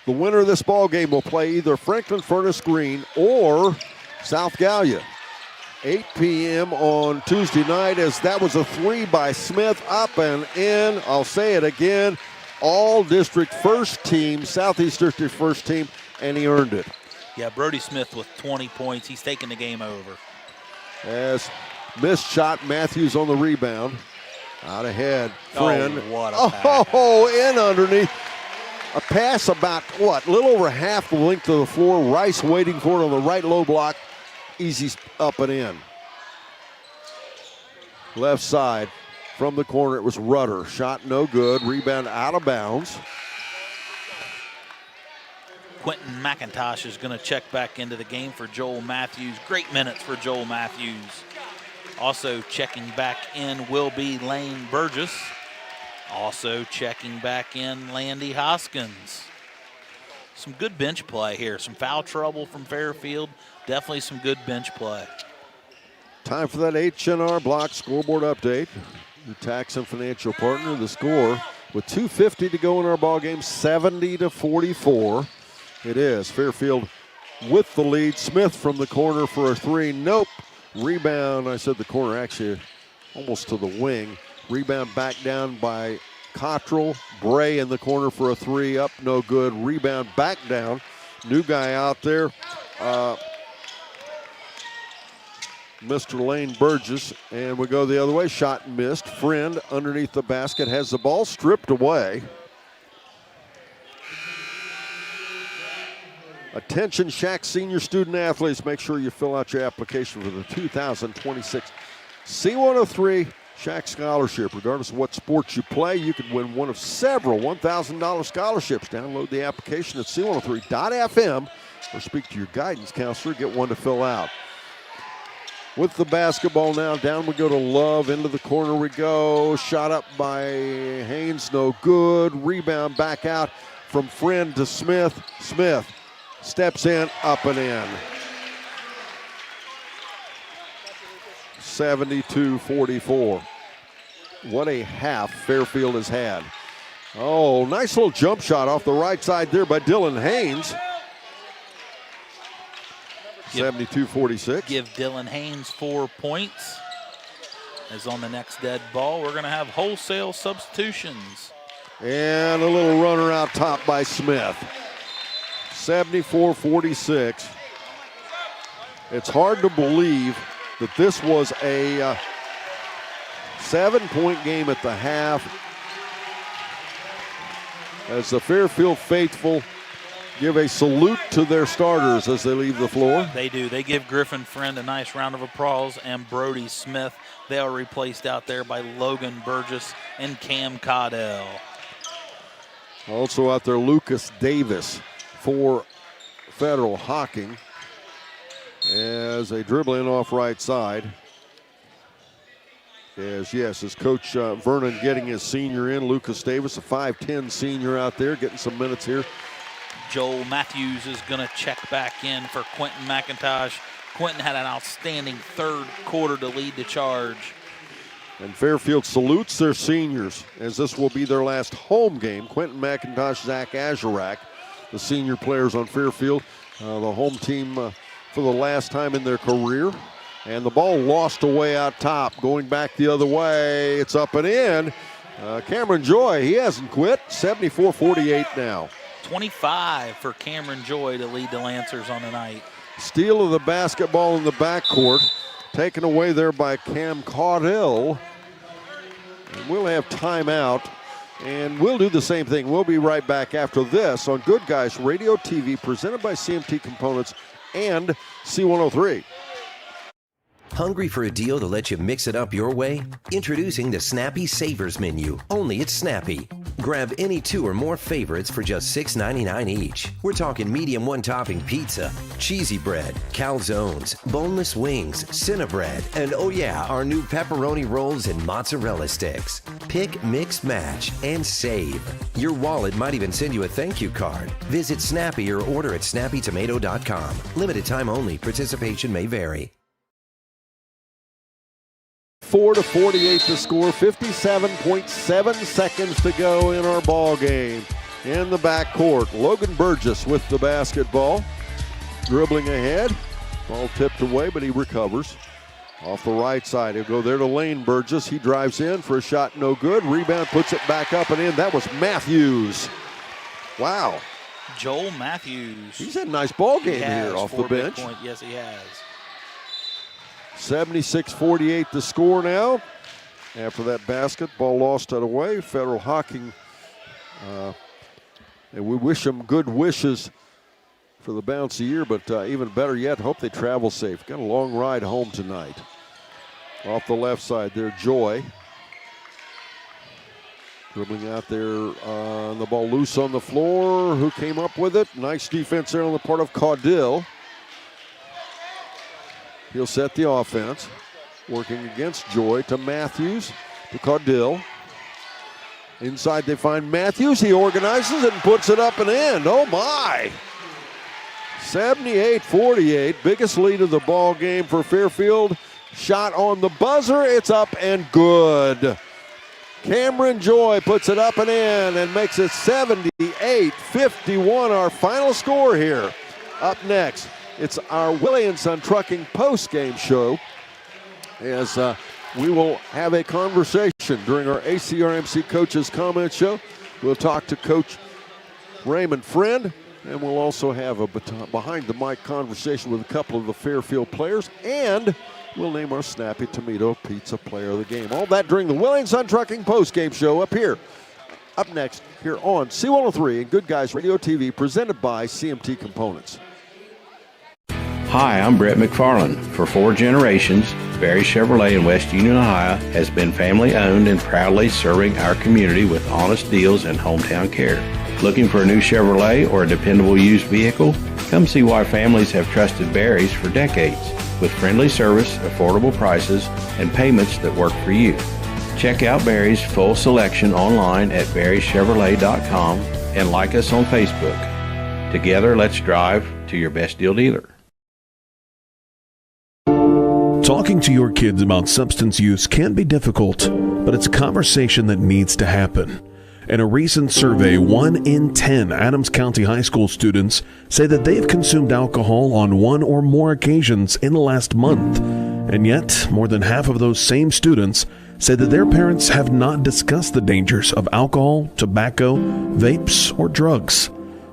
The winner of this ball game will play either Franklin Furnace Green or South Gallia. 8 p.m. on Tuesday night, as that was a three by Smith, up and in. I'll say it again, all district first team, Southeast District first team, and he earned it. Yeah, Brody Smith with 20 points. He's taking the game over. As missed shot, Matthews on the rebound. Out ahead, Friend. Oh, what a pass. Oh, in underneath. A pass about, a little over half the length of the floor. Rice waiting for it on the right low block. Easy up and in. Left side from the corner, it was Rudder. Shot no good. Rebound out of bounds. Quentin McIntosh is going to check back into the game for Joel Matthews. Great minutes for Joel Matthews. Also checking back in will be Lane Burgess. Also checking back in Landy Hoskins. Some good bench play here. Some foul trouble from Fairfield. Definitely some good bench play. Time for that H&R Block scoreboard update. The Taxon Financial Partner, the score with 2:50 to go in our ball game, 70-44. It is Fairfield with the lead. Smith from the corner for a three. Nope. Rebound, I said the corner, actually almost to the wing. Rebound back down by Cottrell. Bray in the corner for a three. Up, no good. Rebound back down. New guy out there. Mr. Lane Burgess, and we go the other way. Shot missed. Friend underneath the basket has the ball stripped away. Attention, Shack senior student athletes. Make sure you fill out your application for the 2026 C103 Shack Scholarship. Regardless of what sports you play, you could win one of several $1,000 scholarships. Download the application at c103.fm or speak to your guidance counselor. Get one to fill out. With the basketball now, down we go to Love. Into the corner we go. Shot up by Haynes, no good. Rebound back out from Friend to Smith. Smith steps in, up and in. 72-44. What a half Fairfield has had. Oh, nice little jump shot off the right side there by Dylan Haynes. 72-46. Give Dylan Haynes 4 points. As on the next dead ball, we're going to have wholesale substitutions. And a little runner out top by Smith. 74-46. It's hard to believe that this was a 7-point game at the half. As the Fairfield faithful give a salute to their starters as they leave the floor. They do. They give Griffin Friend a nice round of applause, and Brody Smith. They are replaced out there by Logan Burgess and Cam Caudell. Also out there, Lucas Davis for Federal Hocking as they dribble in off right side. As Coach Vernon getting his senior in. Lucas Davis, a 5'10 senior out there, getting some minutes here. Joel Matthews is going to check back in for Quentin McIntosh. Quentin had an outstanding third quarter to lead the charge. And Fairfield salutes their seniors as this will be their last home game. Quentin McIntosh, Zach Azarak, the senior players on Fairfield, the home team for the last time in their career. And the ball lost away out top, going back the other way. It's up and in. Cameron Joy, he hasn't quit. 74-48 now. 25 for Cameron Joy to lead the Lancers on the night. Steal of the basketball in the backcourt. Taken away there by Cam Caudell. And we'll have timeout. And we'll do the same thing. We'll be right back after this on Good Guys Radio TV, presented by CMT Components and C103. Hungry for a deal to let you mix it up your way? Introducing the Snappy Savers Menu, only at Snappy. Grab any 2 or more favorites for just $6.99 each. We're talking medium one-topping pizza, cheesy bread, calzones, boneless wings, Cinnabread, and oh yeah, our new pepperoni rolls and mozzarella sticks. Pick, mix, match, and save. Your wallet might even send you a thank you card. Visit Snappy or order at snappytomato.com. Limited time only. Participation may vary. 4-48 to score, 57.7 seconds to go in our ball game. In the backcourt, Logan Burgess with the basketball. Dribbling ahead, ball tipped away, but he recovers. Off the right side, he'll go there to Lane Burgess. He drives in for a shot, no good. Rebound, puts it back up and in. That was Matthews. Wow. Joel Matthews. He's had a nice ball game here off the bench. Yes, he has. 76-48 the score now. After that basket, ball lost out away. Federal Hocking, and we wish them good wishes for the balance of the year, but even better yet, hope they travel safe. Got a long ride home tonight. Off the left side there, Joy. Dribbling out there, the ball loose on the floor. Who came up with it? Nice defense there on the part of Caudill. He'll set the offense. Working against Joy to Matthews, to Caudill. Inside they find Matthews. He organizes it and puts it up and in. Oh my! 78-48, biggest lead of the ball game for Fairfield. Shot on the buzzer, it's up and good. Cameron Joy puts it up and in and makes it 78-51, our final score here. Up next, it's our Willie & Son Trucking post-game show, as we will have a conversation during our ACRMC Coaches Comment Show. We'll talk to Coach Raymond Friend, and we'll also have a behind-the-mic conversation with a couple of the Fairfield players, and we'll name our Snappy Tomato Pizza Player of the Game. All that during the Willie & Son Trucking post-game show up here. Up next, here on C103 and Good Guys Radio TV, presented by CMT Components. Hi, I'm Brett McFarland. For 4 generations, Barry Chevrolet in West Union, Ohio has been family owned and proudly serving our community with honest deals and hometown care. Looking for a new Chevrolet or a dependable used vehicle? Come see why families have trusted Barry's for decades, with friendly service, affordable prices, and payments that work for you. Check out Barry's full selection online at barrychevrolet.com and like us on Facebook. Together, let's drive to your best deal dealer. Talking to your kids about substance use can be difficult, but it's a conversation that needs to happen. In a recent survey, 1 in 10 Adams County High School students say that they've consumed alcohol on 1 or more occasions in the last month. And yet, more than half of those same students say that their parents have not discussed the dangers of alcohol, tobacco, vapes, or drugs.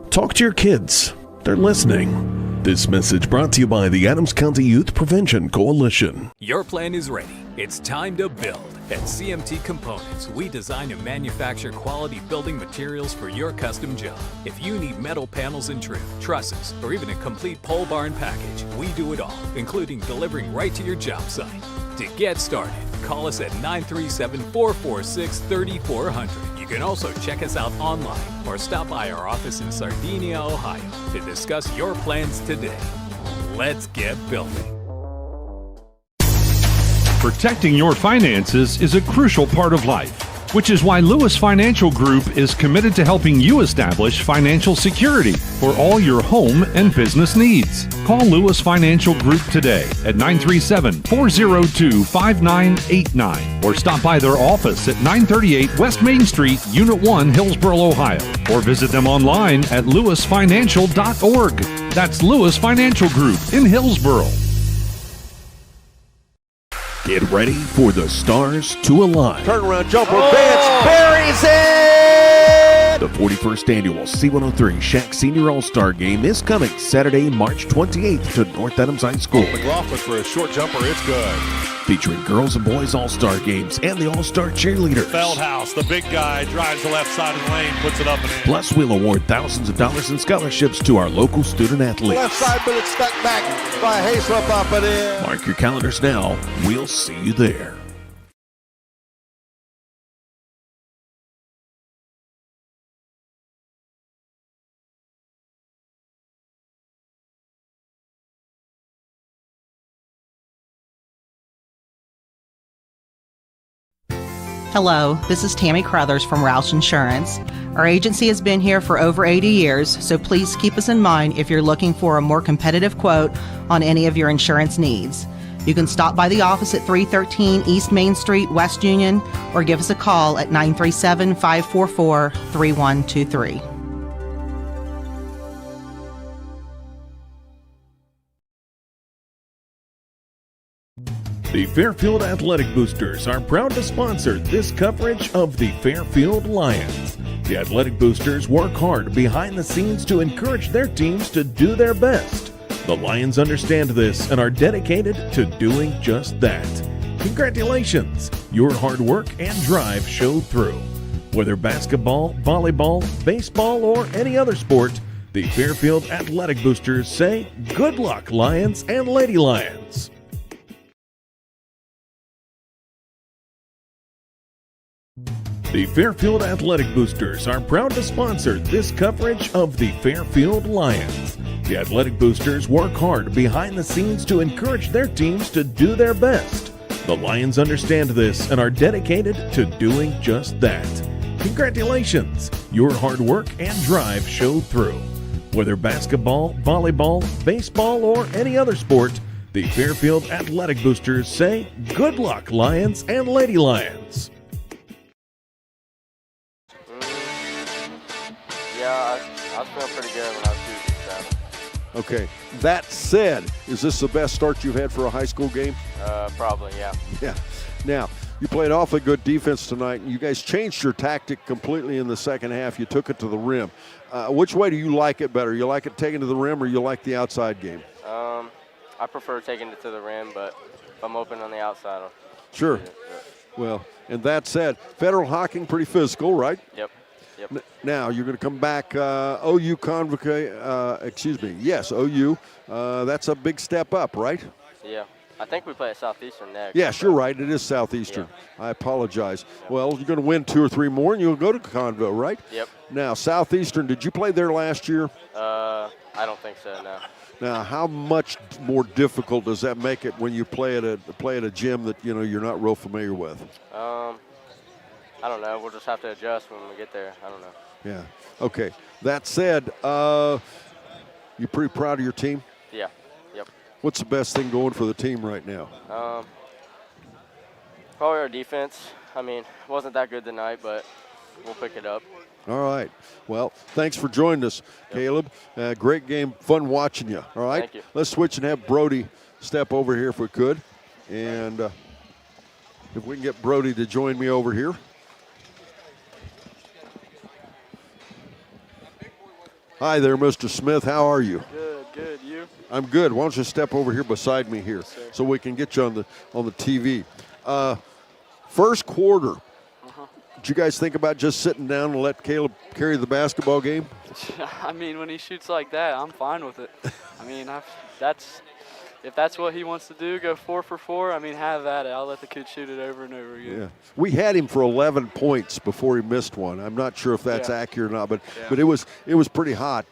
Talk to your kids. They're listening. This message brought to you by the Adams County Youth Prevention Coalition. Your plan is ready. It's time to build. At CMT Components, we design and manufacture quality building materials for your custom job. If you need metal panels and trim, trusses, or even a complete pole barn package, we do it all, including delivering right to your job site. To get started, call us at 937-446-3400. You can also check us out online or stop by our office in Sardinia, Ohio to discuss your plans today. Let's get building. Protecting your finances is a crucial part of life, which is why Lewis Financial Group is committed to helping you establish financial security for all your home and business needs. Call Lewis Financial Group today at 937-402-5989 or stop by their office at 938 West Main Street, Unit 1, Hillsboro, Ohio, or visit them online at lewisfinancial.org. That's Lewis Financial Group in Hillsboro. Get ready for the stars to align. Turnaround jumper, Vance buries it! The 41st annual C103 Shack Senior All-Star Game is coming Saturday, March 28th to North Adams High School. McLaughlin for a short jumper, it's good. Featuring girls and boys All-Star Games and the All-Star Cheerleaders. Feldhouse, the big guy, drives the left side of the lane, puts it up and in. Plus, we'll award thousands of dollars in scholarships to our local student athletes. Left side, but it's stuck back by Hayslip up and in. Mark your calendars now. We'll see you there. Hello, this is Tammy Crothers from Roush Insurance. Our agency has been here for over 80 years, so please keep us in mind if you're looking for a more competitive quote on any of your insurance needs. You can stop by the office at 313 East Main Street, West Union, or give us a call at 937-544-3123. The Fairfield Athletic Boosters are proud to sponsor this coverage of the Fairfield Lions. The Athletic Boosters work hard behind the scenes to encourage their teams to do their best. The Lions understand this and are dedicated to doing just that. Congratulations! Your hard work and drive show through. Whether basketball, volleyball, baseball, or any other sport, the Fairfield Athletic Boosters say, good luck, Lions and Lady Lions. The Fairfield Athletic Boosters are proud to sponsor this coverage of the Fairfield Lions. The Athletic Boosters work hard behind the scenes to encourage their teams to do their best. The Lions understand this and are dedicated to doing just that. Congratulations! Your hard work and drive show through. Whether basketball, volleyball, baseball, or any other sport, the Fairfield Athletic Boosters say, good luck, Lions and Lady Lions. Yeah, I was feeling pretty good when I was shooting. So. Okay. That said, is this the best start you've had for a high school game? Probably, yeah. Yeah. Now, you played awfully good defense tonight, and you guys changed your tactic completely in the second half. You took it to the rim. Which way do you like it better? You like it taken to the rim, or you like the outside game? I prefer taking it to the rim, but if I'm open on the outside, I'll Sure. shoot it. Well, and that said, Federal Hocking pretty physical, right? Yep. Yep. Now you're going to come back. OU Yes, OU. That's a big step up, right? Yeah. I think we play at Southeastern next. Yes, you're right. It is Southeastern. Yeah. I apologize. Yep. Well, you're going to win 2 or 3 more, and you'll go to Convo, right? Yep. Now, Southeastern, did you play there last year? I don't think so, no. Now, how much more difficult does that make it when you play at a gym that you're not real familiar with? I don't know. We'll just have to adjust when we get there. I don't know. Yeah. Okay. That said, you pretty proud of your team? Yeah. Yep. What's the best thing going for the team right now? Probably our defense. I mean, it wasn't that good tonight, but we'll pick it up. All right. Well, thanks for joining us, Caleb. Great game. Fun watching you. All right. Thank you. Let's switch and have Brody step over here if we could. And if we can get Brody to join me over here. Hi there, Mr. Smith. How are you? Good. You? I'm good. Why don't you step over here beside me here so we can get you on the TV. First quarter. Did you guys think about just sitting down and let Caleb carry the basketball game? I mean, when he shoots like that, I'm fine with it. I mean, if that's what he wants to do, go 4 for 4, I mean, have at it. I'll let the kid shoot it over and over again. Yeah. We had him for 11 points before he missed one. I'm not sure if that's accurate or not, but it was pretty hot.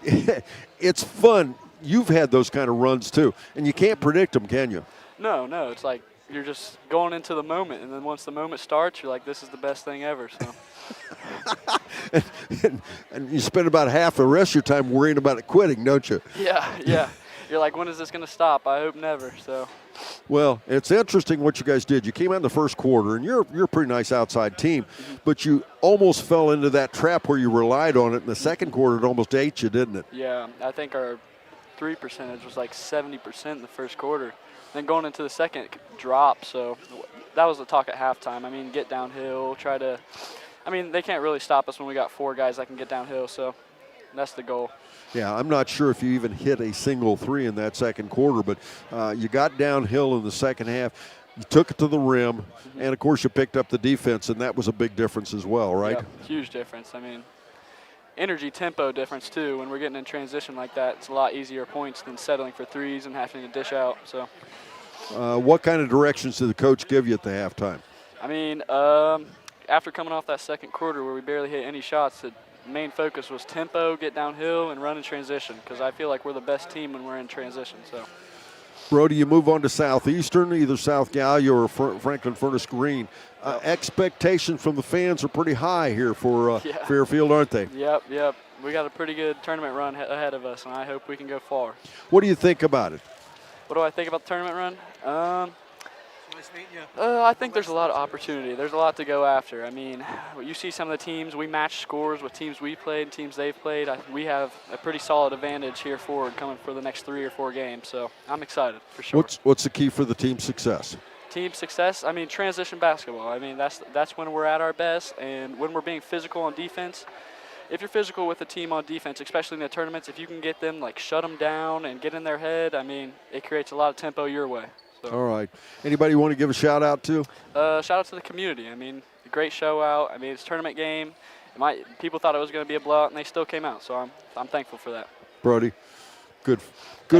It's fun. You've had those kind of runs too, and you can't predict them, can you? No. It's like you're just going into the moment, and then once the moment starts, you're like, this is the best thing ever. So. and you spend about half the rest of your time worrying about it quitting, don't you? Yeah. You're like, when is this going to stop? I hope never. So. Well, it's interesting what you guys did. You came out in the first quarter, and you're a pretty nice outside team, but you almost fell into that trap where you relied on it. In the second quarter, it almost ate you, didn't it? Yeah, I think our 3 percentage was like 70% in the first quarter. Then going into the second, it dropped. So that was the talk at halftime. I mean, get downhill, they can't really stop us when we got 4 guys that can get downhill. So that's the goal. Yeah, I'm not sure if you even hit a single 3 in that second quarter, but you got downhill in the second half. You took it to the rim, and, of course, you picked up the defense, and that was a big difference as well, right? Yeah, huge difference. I mean, energy, tempo difference, too. When we're getting in transition like that, it's a lot easier points than settling for threes and having to dish out. So, what kind of directions did the coach give you at the halftime? I mean, after coming off that second quarter where we barely hit any shots, the main focus was tempo, get downhill, and run in transition, because I feel like we're the best team when we're in transition. So, Brody, you move on to Southeastern, either South Gallia or Franklin Furnace Green. Expectations from the fans are pretty high here for Fairfield, aren't they? Yep. We got a pretty good tournament run ahead of us, and I hope we can go far. What do you think about it? What do I think about the tournament run? I think there's a lot of opportunity. There's a lot to go after. I mean, you see some of the teams, we match scores with teams we played and teams they've played. We have a pretty solid advantage here forward coming for the next 3 or 4 games. So I'm excited for sure. What's the key for the team's success? Team success, I mean, transition basketball. I mean, that's when we're at our best, and when we're being physical on defense. If you're physical with a team on defense, especially in the tournaments, if you can get them, like, shut them down and get in their head, I mean, it creates a lot of tempo your way. So. All right. Anybody you want to give a shout out to? Shout out to the community. I mean, a great show out. I mean, it's a tournament game. People thought it was going to be a blowout, and they still came out. So I'm thankful for that. Brody, good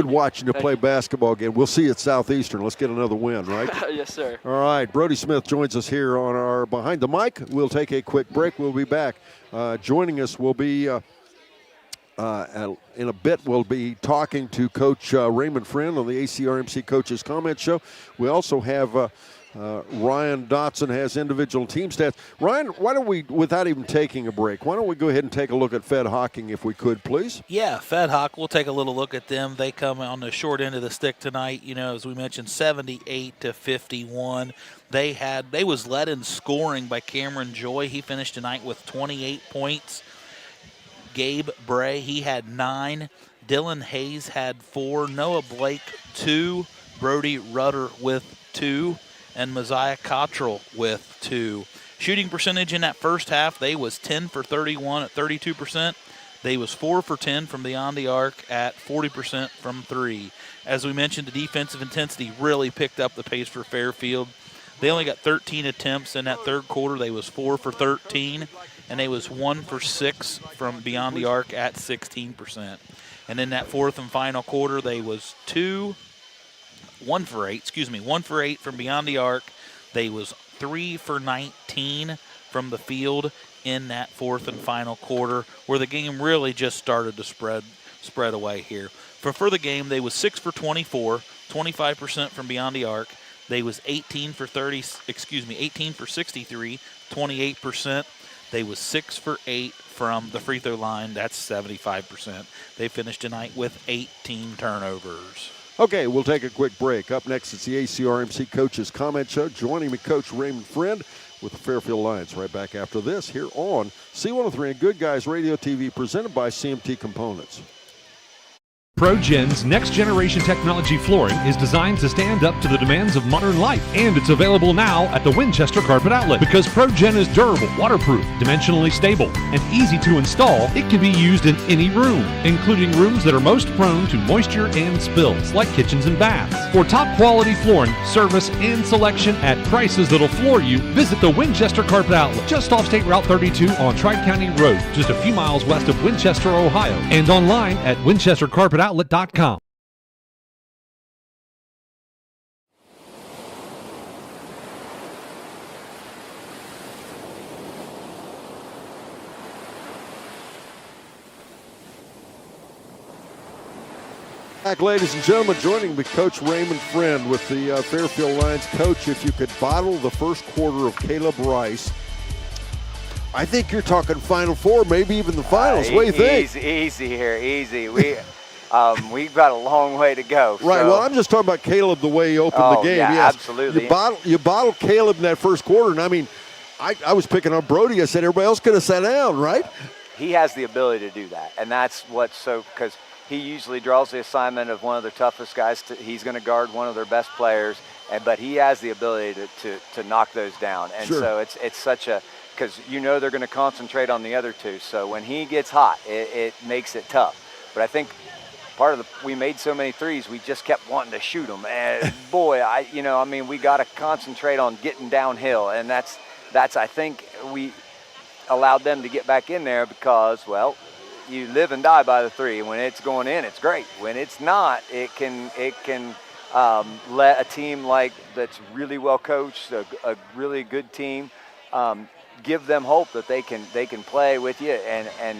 watching you play basketball again. We'll see you at Southeastern. Let's get another win, right? Yes, sir. All right. Brody Smith joins us here on our Behind the Mic. We'll take a quick break. We'll be back. Joining us will be in a bit. We'll be talking to Coach Raymond Friend on the ACRMC Coaches Comment Show. We also have Ryan Dotson has individual team stats. Ryan, why don't we, without even taking a break, why don't we go ahead and take a look at Fed Hocking if we could, please? Yeah, Fed Hock, we'll take a little look at them. They come on the short end of the stick tonight, as we mentioned, 78-51. They was led in scoring by Cameron Joy. He finished tonight with 28 points. Gabe Bray, he had 9. Dylan Hayes had 4. Noah Blake, 2. Brody Rudder with 2. And Mosiah Cottrell with 2. Shooting percentage in that first half, they was 10 for 31 at 32%. They was 4 for 10 from beyond the arc at 40% from 3. As we mentioned, the defensive intensity really picked up the pace for Fairfield. They only got 13 attempts in that third quarter. They was 4 for 13, and they was 1 for 6 from beyond the arc at 16%. And in that fourth and final quarter, they was 1 for 8 from beyond the arc. They was 3 for 19 from the field in that fourth and final quarter, where the game really just started to spread away here. For the game, they was 6 for 24, 25% from beyond the arc. They was 18 for 63, 28%. They was 6 for 8 from the free throw line. That's 75%. They finished tonight with 18 turnovers. Okay, we'll take a quick break. Up next, it's the ACRMC Coaches Comment Show. Joining me, Coach Raymond Friend with the Fairfield Lions. Right back after this here on C103 and Good Guys Radio TV, presented by CMT Components. ProGen's next-generation technology flooring is designed to stand up to the demands of modern life, and it's available now at the Winchester Carpet Outlet. Because ProGen is durable, waterproof, dimensionally stable, and easy to install, it can be used in any room, including rooms that are most prone to moisture and spills, like kitchens and baths. For top-quality flooring, service, and selection at prices that'll floor you, visit the Winchester Carpet Outlet, just off State Route 32 on Tri-County Road, just a few miles west of Winchester, Ohio, and online at winchestercarpetoutlet.com. Back, ladies and gentlemen, joining me, Coach Raymond Friend with the Fairfield Lions. Coach, if you could bottle the first quarter of Caleb Rice, I think you're talking Final Four, maybe even the finals. What do you think? Easy here, easy. We've got a long way to go. Right. So. Well, I'm just talking about Caleb the way he opened the game. Yeah, yes, absolutely. You bottled Caleb in that first quarter, and I mean, I was picking on Brody. I said everybody else could have sat down, right? He has the ability to do that, and that's what's so because he usually draws the assignment of one of their toughest guys. He's going to guard one of their best players, but he has the ability to knock those down, and sure. So it's such a. Because they're going to concentrate on the other two. So when he gets hot, it makes it tough. But I think part of we made so many threes, we just kept wanting to shoot them. And boy, we got to concentrate on getting downhill. And that's I think we allowed them to get back in there because, well, you live and die by the three. And when it's going in, it's great. When it's not, it can let a team like that's really well coached, a really good team, give them hope that they can play with you and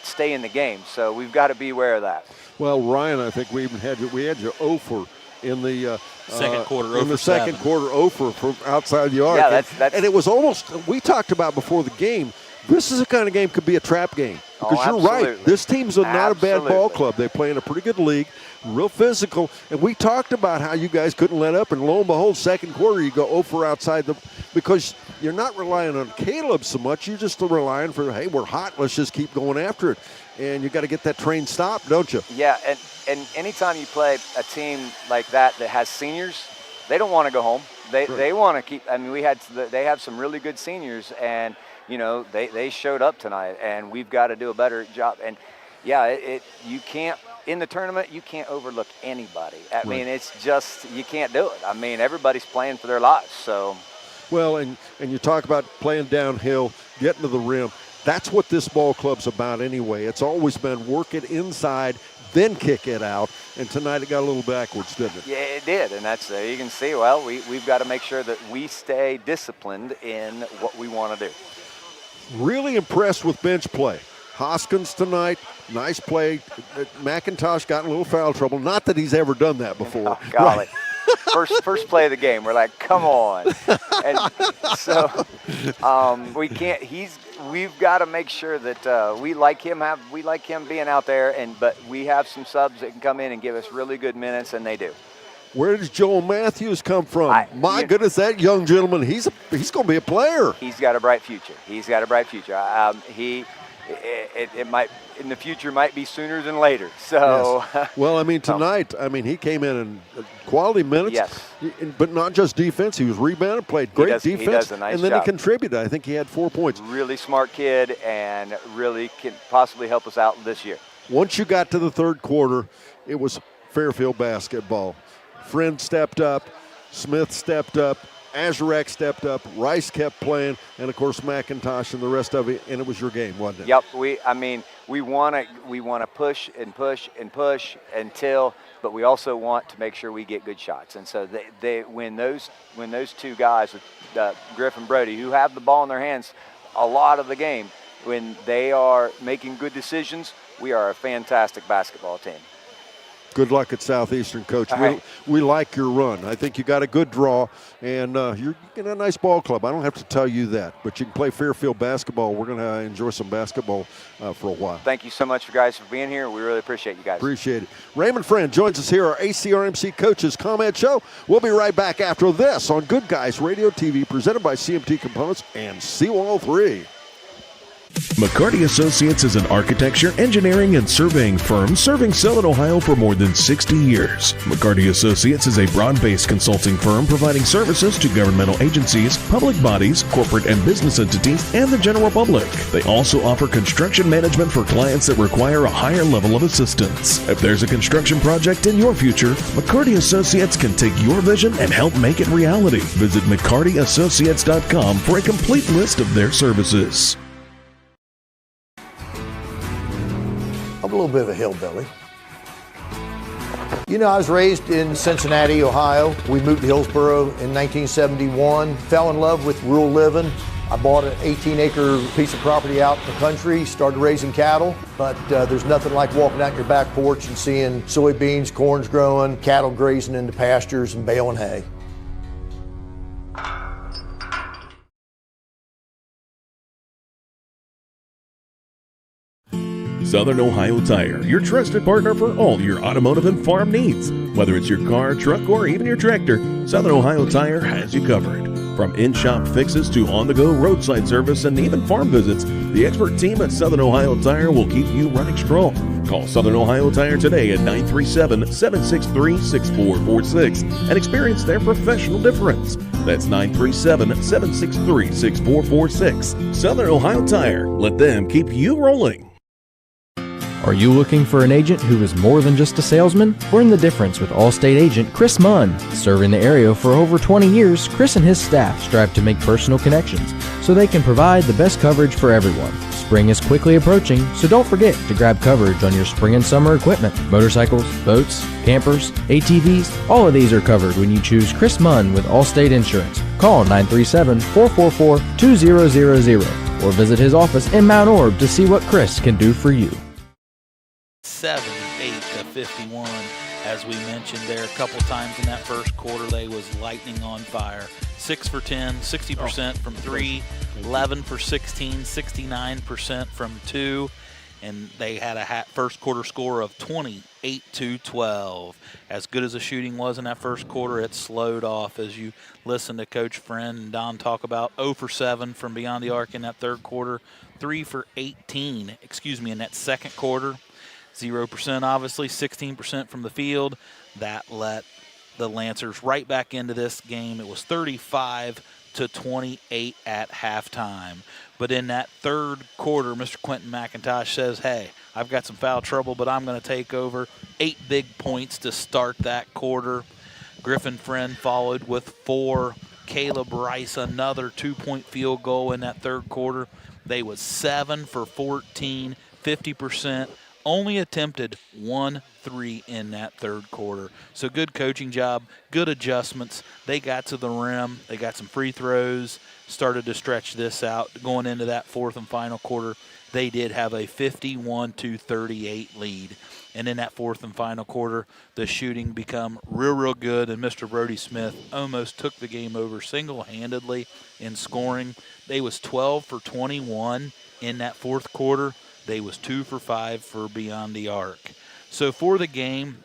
stay in the game. So we've got to be aware of that. Well, Ryan, I think we had you 0 for in the second quarter. In the second quarter, 0 for from outside the arc. Yeah, that's and it was almost. We talked about before the game this is the kind of game could be a trap game. Because you're right. This team's not a bad ball club. They play in a pretty good league, real physical. And we talked about how you guys couldn't let up. And lo and behold, second quarter, you go 0 for outside because you're not relying on Caleb so much. You're just relying for, hey, we're hot. Let's just keep going after it. And you got to get that train stopped, don't you? Yeah, and anytime you play a team like that has seniors, they don't want to go home. They want to keep. I mean, they have some really good seniors, and they showed up tonight, and we've got to do a better job. And yeah, you can't in the tournament. You can't overlook anybody. I mean, it's just you can't do it. I mean, everybody's playing for their lives. So, well, and you talk about playing downhill, getting to the rim. That's what this ball club's about anyway. It's always been work it inside, then kick it out. And tonight it got a little backwards, didn't it? Yeah, it did. And that's you can see, well, we've got to make sure that we stay disciplined in what we want to do. Really impressed with bench play. Hoskins tonight, nice play. McIntosh got in a little foul trouble. Not that he's ever done that before. Oh, golly. First play of the game, we're like, come on. And so we can't. We've got to make sure that we like him being out there, but we have some subs that can come in and give us really good minutes, and they do. Where does Joel Matthews come from? My goodness, that young gentleman, he's going to be a player. He's got a bright future. It might in the future might be sooner than later. So, yes. Well, I mean tonight, he came in quality minutes. Yes. But not just defense. He was rebounded, played great defense, he does a nice and then job. He contributed. I think he had 4 points. Really smart kid, and really can possibly help us out this year. Once you got to the third quarter, it was Fairfield basketball. Friend stepped up, Smith stepped up, Azarek stepped up, Rice kept playing, and of course McIntosh and the rest of it, and it was your game, wasn't it? Yep. We want to push and push and push until, but we also want to make sure we get good shots. And so when those two guys, Griff and Brody, who have the ball in their hands a lot of the game, when they are making good decisions, we are a fantastic basketball team. Good luck at Southeastern, Coach. Right. We like your run. I think you got a good draw, and you're getting a nice ball club. I don't have to tell you that, but you can play Fairfield basketball. We're going to enjoy some basketball for a while. Thank you so much, guys, for being here. We really appreciate you guys. Appreciate it. Raymond Friend joins us here, our ACRMC Coaches Comment Show. We'll be right back after this on Good Guys Radio TV, presented by CMT Components and C103. McCarty Associates is an architecture, engineering, and surveying firm serving Southern Ohio for more than 60 years. McCarty Associates is a broad-based consulting firm providing services to governmental agencies, public bodies, corporate and business entities, and the general public. They also offer construction management for clients that require a higher level of assistance. If there's a construction project in your future, McCarty Associates can take your vision and help make it reality. Visit McCartyAssociates.com for a complete list of their services. I'm a little bit of a hillbilly. I was raised in Cincinnati, Ohio. We moved to Hillsboro in 1971, fell in love with rural living. I bought an 18-acre piece of property out in the country, started raising cattle, but there's nothing like walking out your back porch and seeing soybeans, corn's growing, cattle grazing in the pastures and baling hay. Southern Ohio Tire, your trusted partner for all your automotive and farm needs. Whether it's your car, truck, or even your tractor, Southern Ohio Tire has you covered. From in-shop fixes to on-the-go roadside service and even farm visits, the expert team at Southern Ohio Tire will keep you running strong. Call Southern Ohio Tire today at 937-763-6446 and experience their professional difference. That's 937-763-6446. Southern Ohio Tire. Let them keep you rolling. Are you looking for an agent who is more than just a salesman? Learn the difference with Allstate agent Chris Munn. Serving the area for over 20 years, Chris and his staff strive to make personal connections so they can provide the best coverage for everyone. Spring is quickly approaching, so don't forget to grab coverage on your spring and summer equipment. Motorcycles, boats, campers, ATVs, all of these are covered when you choose Chris Munn with Allstate Insurance. Call 937-444-2000 or visit his office in Mount Orb to see what Chris can do for you. 78-51. As we mentioned there a couple times in that first quarter, they was lightning on fire. 6 for 10, 60% from 3, 11 for 16, 69% from 2. And they had a first quarter score of 28-12. As good as the shooting was in that first quarter, it slowed off as you listen to Coach Friend and Don talk about 0 for 7 from beyond the arc in that third quarter, 3 for 18, in that second quarter. 0% obviously, 16% from the field. That let the Lancers right back into this game. It was 35-28 at halftime. But in that third quarter, Mr. Quentin McIntosh says, hey, I've got some foul trouble, but I'm going to take over. 8 big points to start that quarter. Griffin Friend followed with 4. Caleb Rice, another 2-point field goal in that third quarter. They was 7 for 14, 50%. Only attempted 1 3 in that third quarter. So good coaching job, good adjustments. They got to the rim. They got some free throws, started to stretch this out. Going into that fourth and final quarter, they did have a 51-38 lead. And in that fourth and final quarter, the shooting become real good, and Mr. Brody Smith almost took the game over single-handedly in scoring. They was 12 for 21 in that fourth quarter. They was 2 for 5 for beyond the arc. So for the game,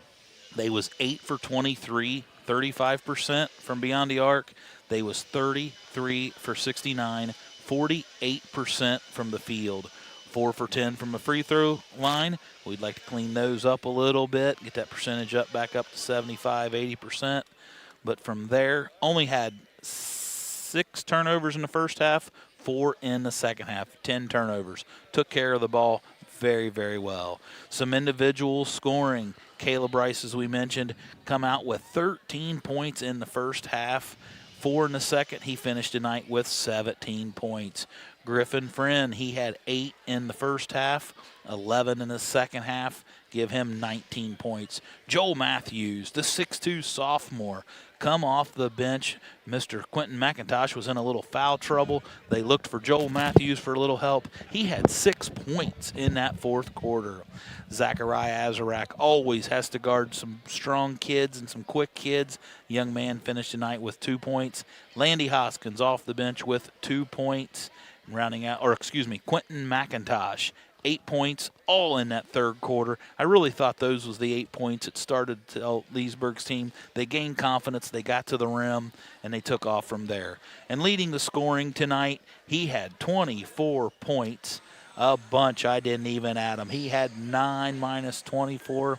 they was 8 for 23, 35% from beyond the arc. They was 33 for 69, 48% from the field. 4 for 10 from the free throw line. We'd like to clean those up a little bit, get that percentage back up to 75, 80%. But from there, only had 6 turnovers in the first half, 4 in the second half, 10 turnovers. Took care of the ball very, very well. Some individual scoring. Caleb Rice, as we mentioned, come out with 13 points in the first half, 4 in the second. He finished tonight with 17 points. Griffin Friend, he had 8 in the first half, 11 in the second half. Give him 19 points. Joel Matthews, the 6'2 sophomore, come off the bench. Mr. Quentin McIntosh was in a little foul trouble. They looked for Joel Matthews for a little help. He had 6 points in that fourth quarter. Zachariah Azarak always has to guard some strong kids and some quick kids. Young man finished tonight with 2 points. Landy Hoskins off the bench with 2 points. Quentin McIntosh, 8 points, all in that third quarter. I really thought those was the 8 points that started to tell Leesburg's team. They gained confidence, they got to the rim, and they took off from there. And leading the scoring tonight, he had 24 points, a bunch. I didn't even add him. He had 9 minus 24.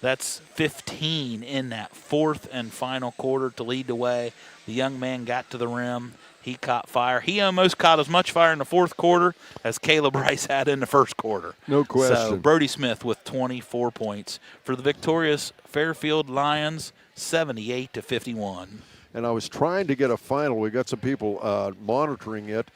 That's 15 in that fourth and final quarter to lead the way. The young man got to the rim. He caught fire. He almost caught as much fire in the fourth quarter as Caleb Rice had in the first quarter. No question. So Brody Smith with 24 points for the victorious Fairfield Lions, 78-51. And I was trying to get a final. We got some people monitoring it.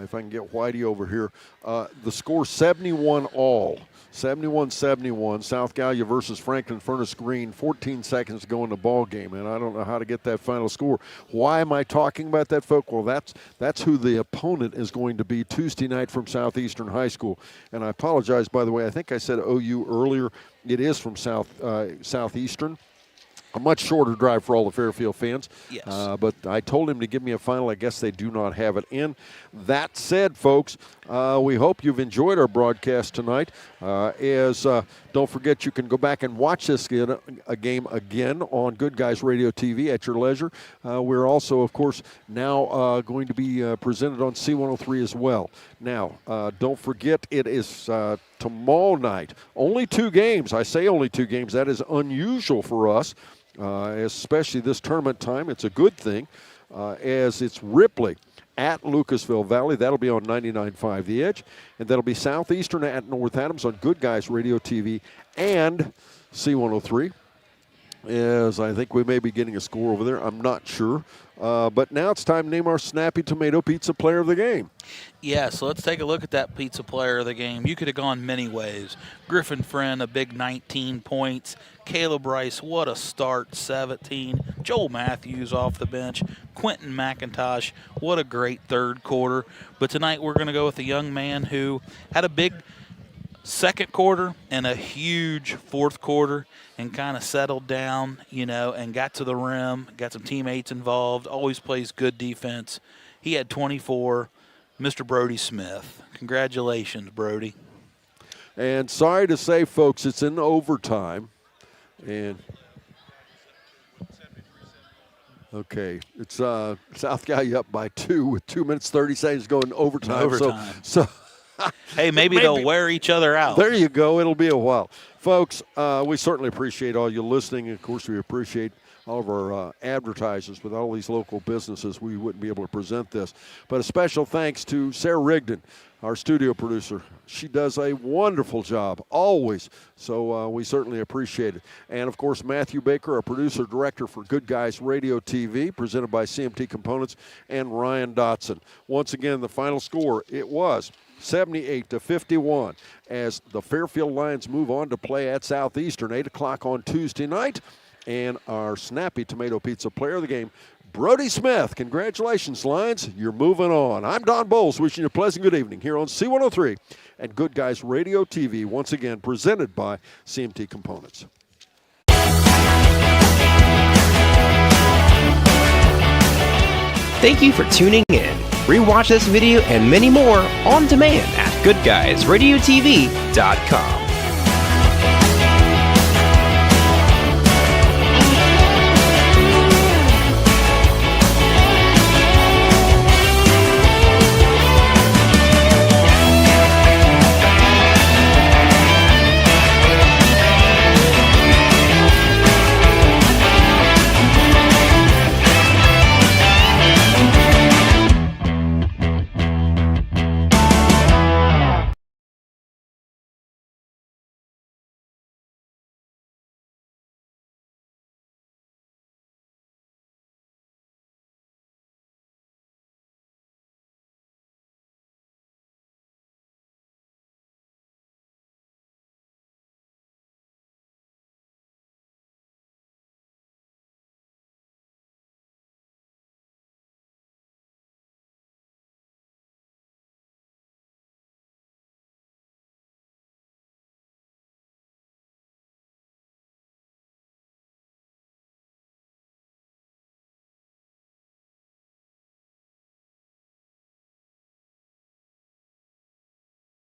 If I can get Whitey over here. The score 71 all. 71-71, South Gallia versus Franklin Furnace Green, 14 seconds to go in the ball game, and I don't know how to get that final score. Why am I talking about that, folks? Well, that's who the opponent is going to be Tuesday night from Southeastern High School. And I apologize, by the way, I think I said OU earlier. It is from Southeastern. A much shorter drive for all the Fairfield fans. Yes. But I told him to give me a final. I guess they do not have it in. That said, folks, we hope you've enjoyed our broadcast tonight. Don't forget you can go back and watch this game again on Good Guys Radio TV at your leisure. We're also, of course, now going to be presented on C103 as well. Now, don't forget it is tomorrow night. Only 2 games. I say only 2 games. That is unusual for us. Especially this tournament time. It's a good thing as it's Ripley at Lucasville Valley. That'll be on 99.5 The Edge. And that'll be Southeastern at North Adams on Good Guys Radio TV and C103. As I think we may be getting a score over there. I'm not sure. But now it's time to name our Snappy Tomato Pizza Player of the Game. Yeah, so let's take a look at that pizza player of the game. You could have gone many ways. Griffin Friend, a big 19 points. Caleb Rice, what a start, 17. Joel Matthews off the bench. Quentin McIntosh, what a great third quarter. But tonight we're going to go with a young man who had a big second quarter and a huge fourth quarter and kind of settled down, and got to the rim, got some teammates involved, always plays good defense. He had 24, Mr. Brody Smith. Congratulations, Brody. And sorry to say, folks, it's in overtime. And okay, it's South Guy up by 2 with 2 minutes 30 seconds going overtime. So hey, maybe they'll wear each other out. There you go. It'll be a while. Folks, we certainly appreciate all you listening. Of course, we appreciate all of our advertisers. With all these local businesses, we wouldn't be able to present this. But a special thanks to Sarah Rigdon, our studio producer. She does a wonderful job, always. So we certainly appreciate it. And, of course, Matthew Baker, our producer-director for Good Guys Radio TV, presented by CMT Components, and Ryan Dotson. Once again, the final score, it was 78-51 as the Fairfield Lions move on to play at Southeastern, 8 o'clock on Tuesday night. And our Snappy Tomato Pizza player of the game, Brody Smith. Congratulations, Lions. You're moving on. I'm Don Bowles, wishing you a pleasant good evening here on C103 and Good Guys Radio TV, once again presented by CMT Components. Thank you for tuning in. Rewatch this video and many more on demand at goodguysradiotv.com.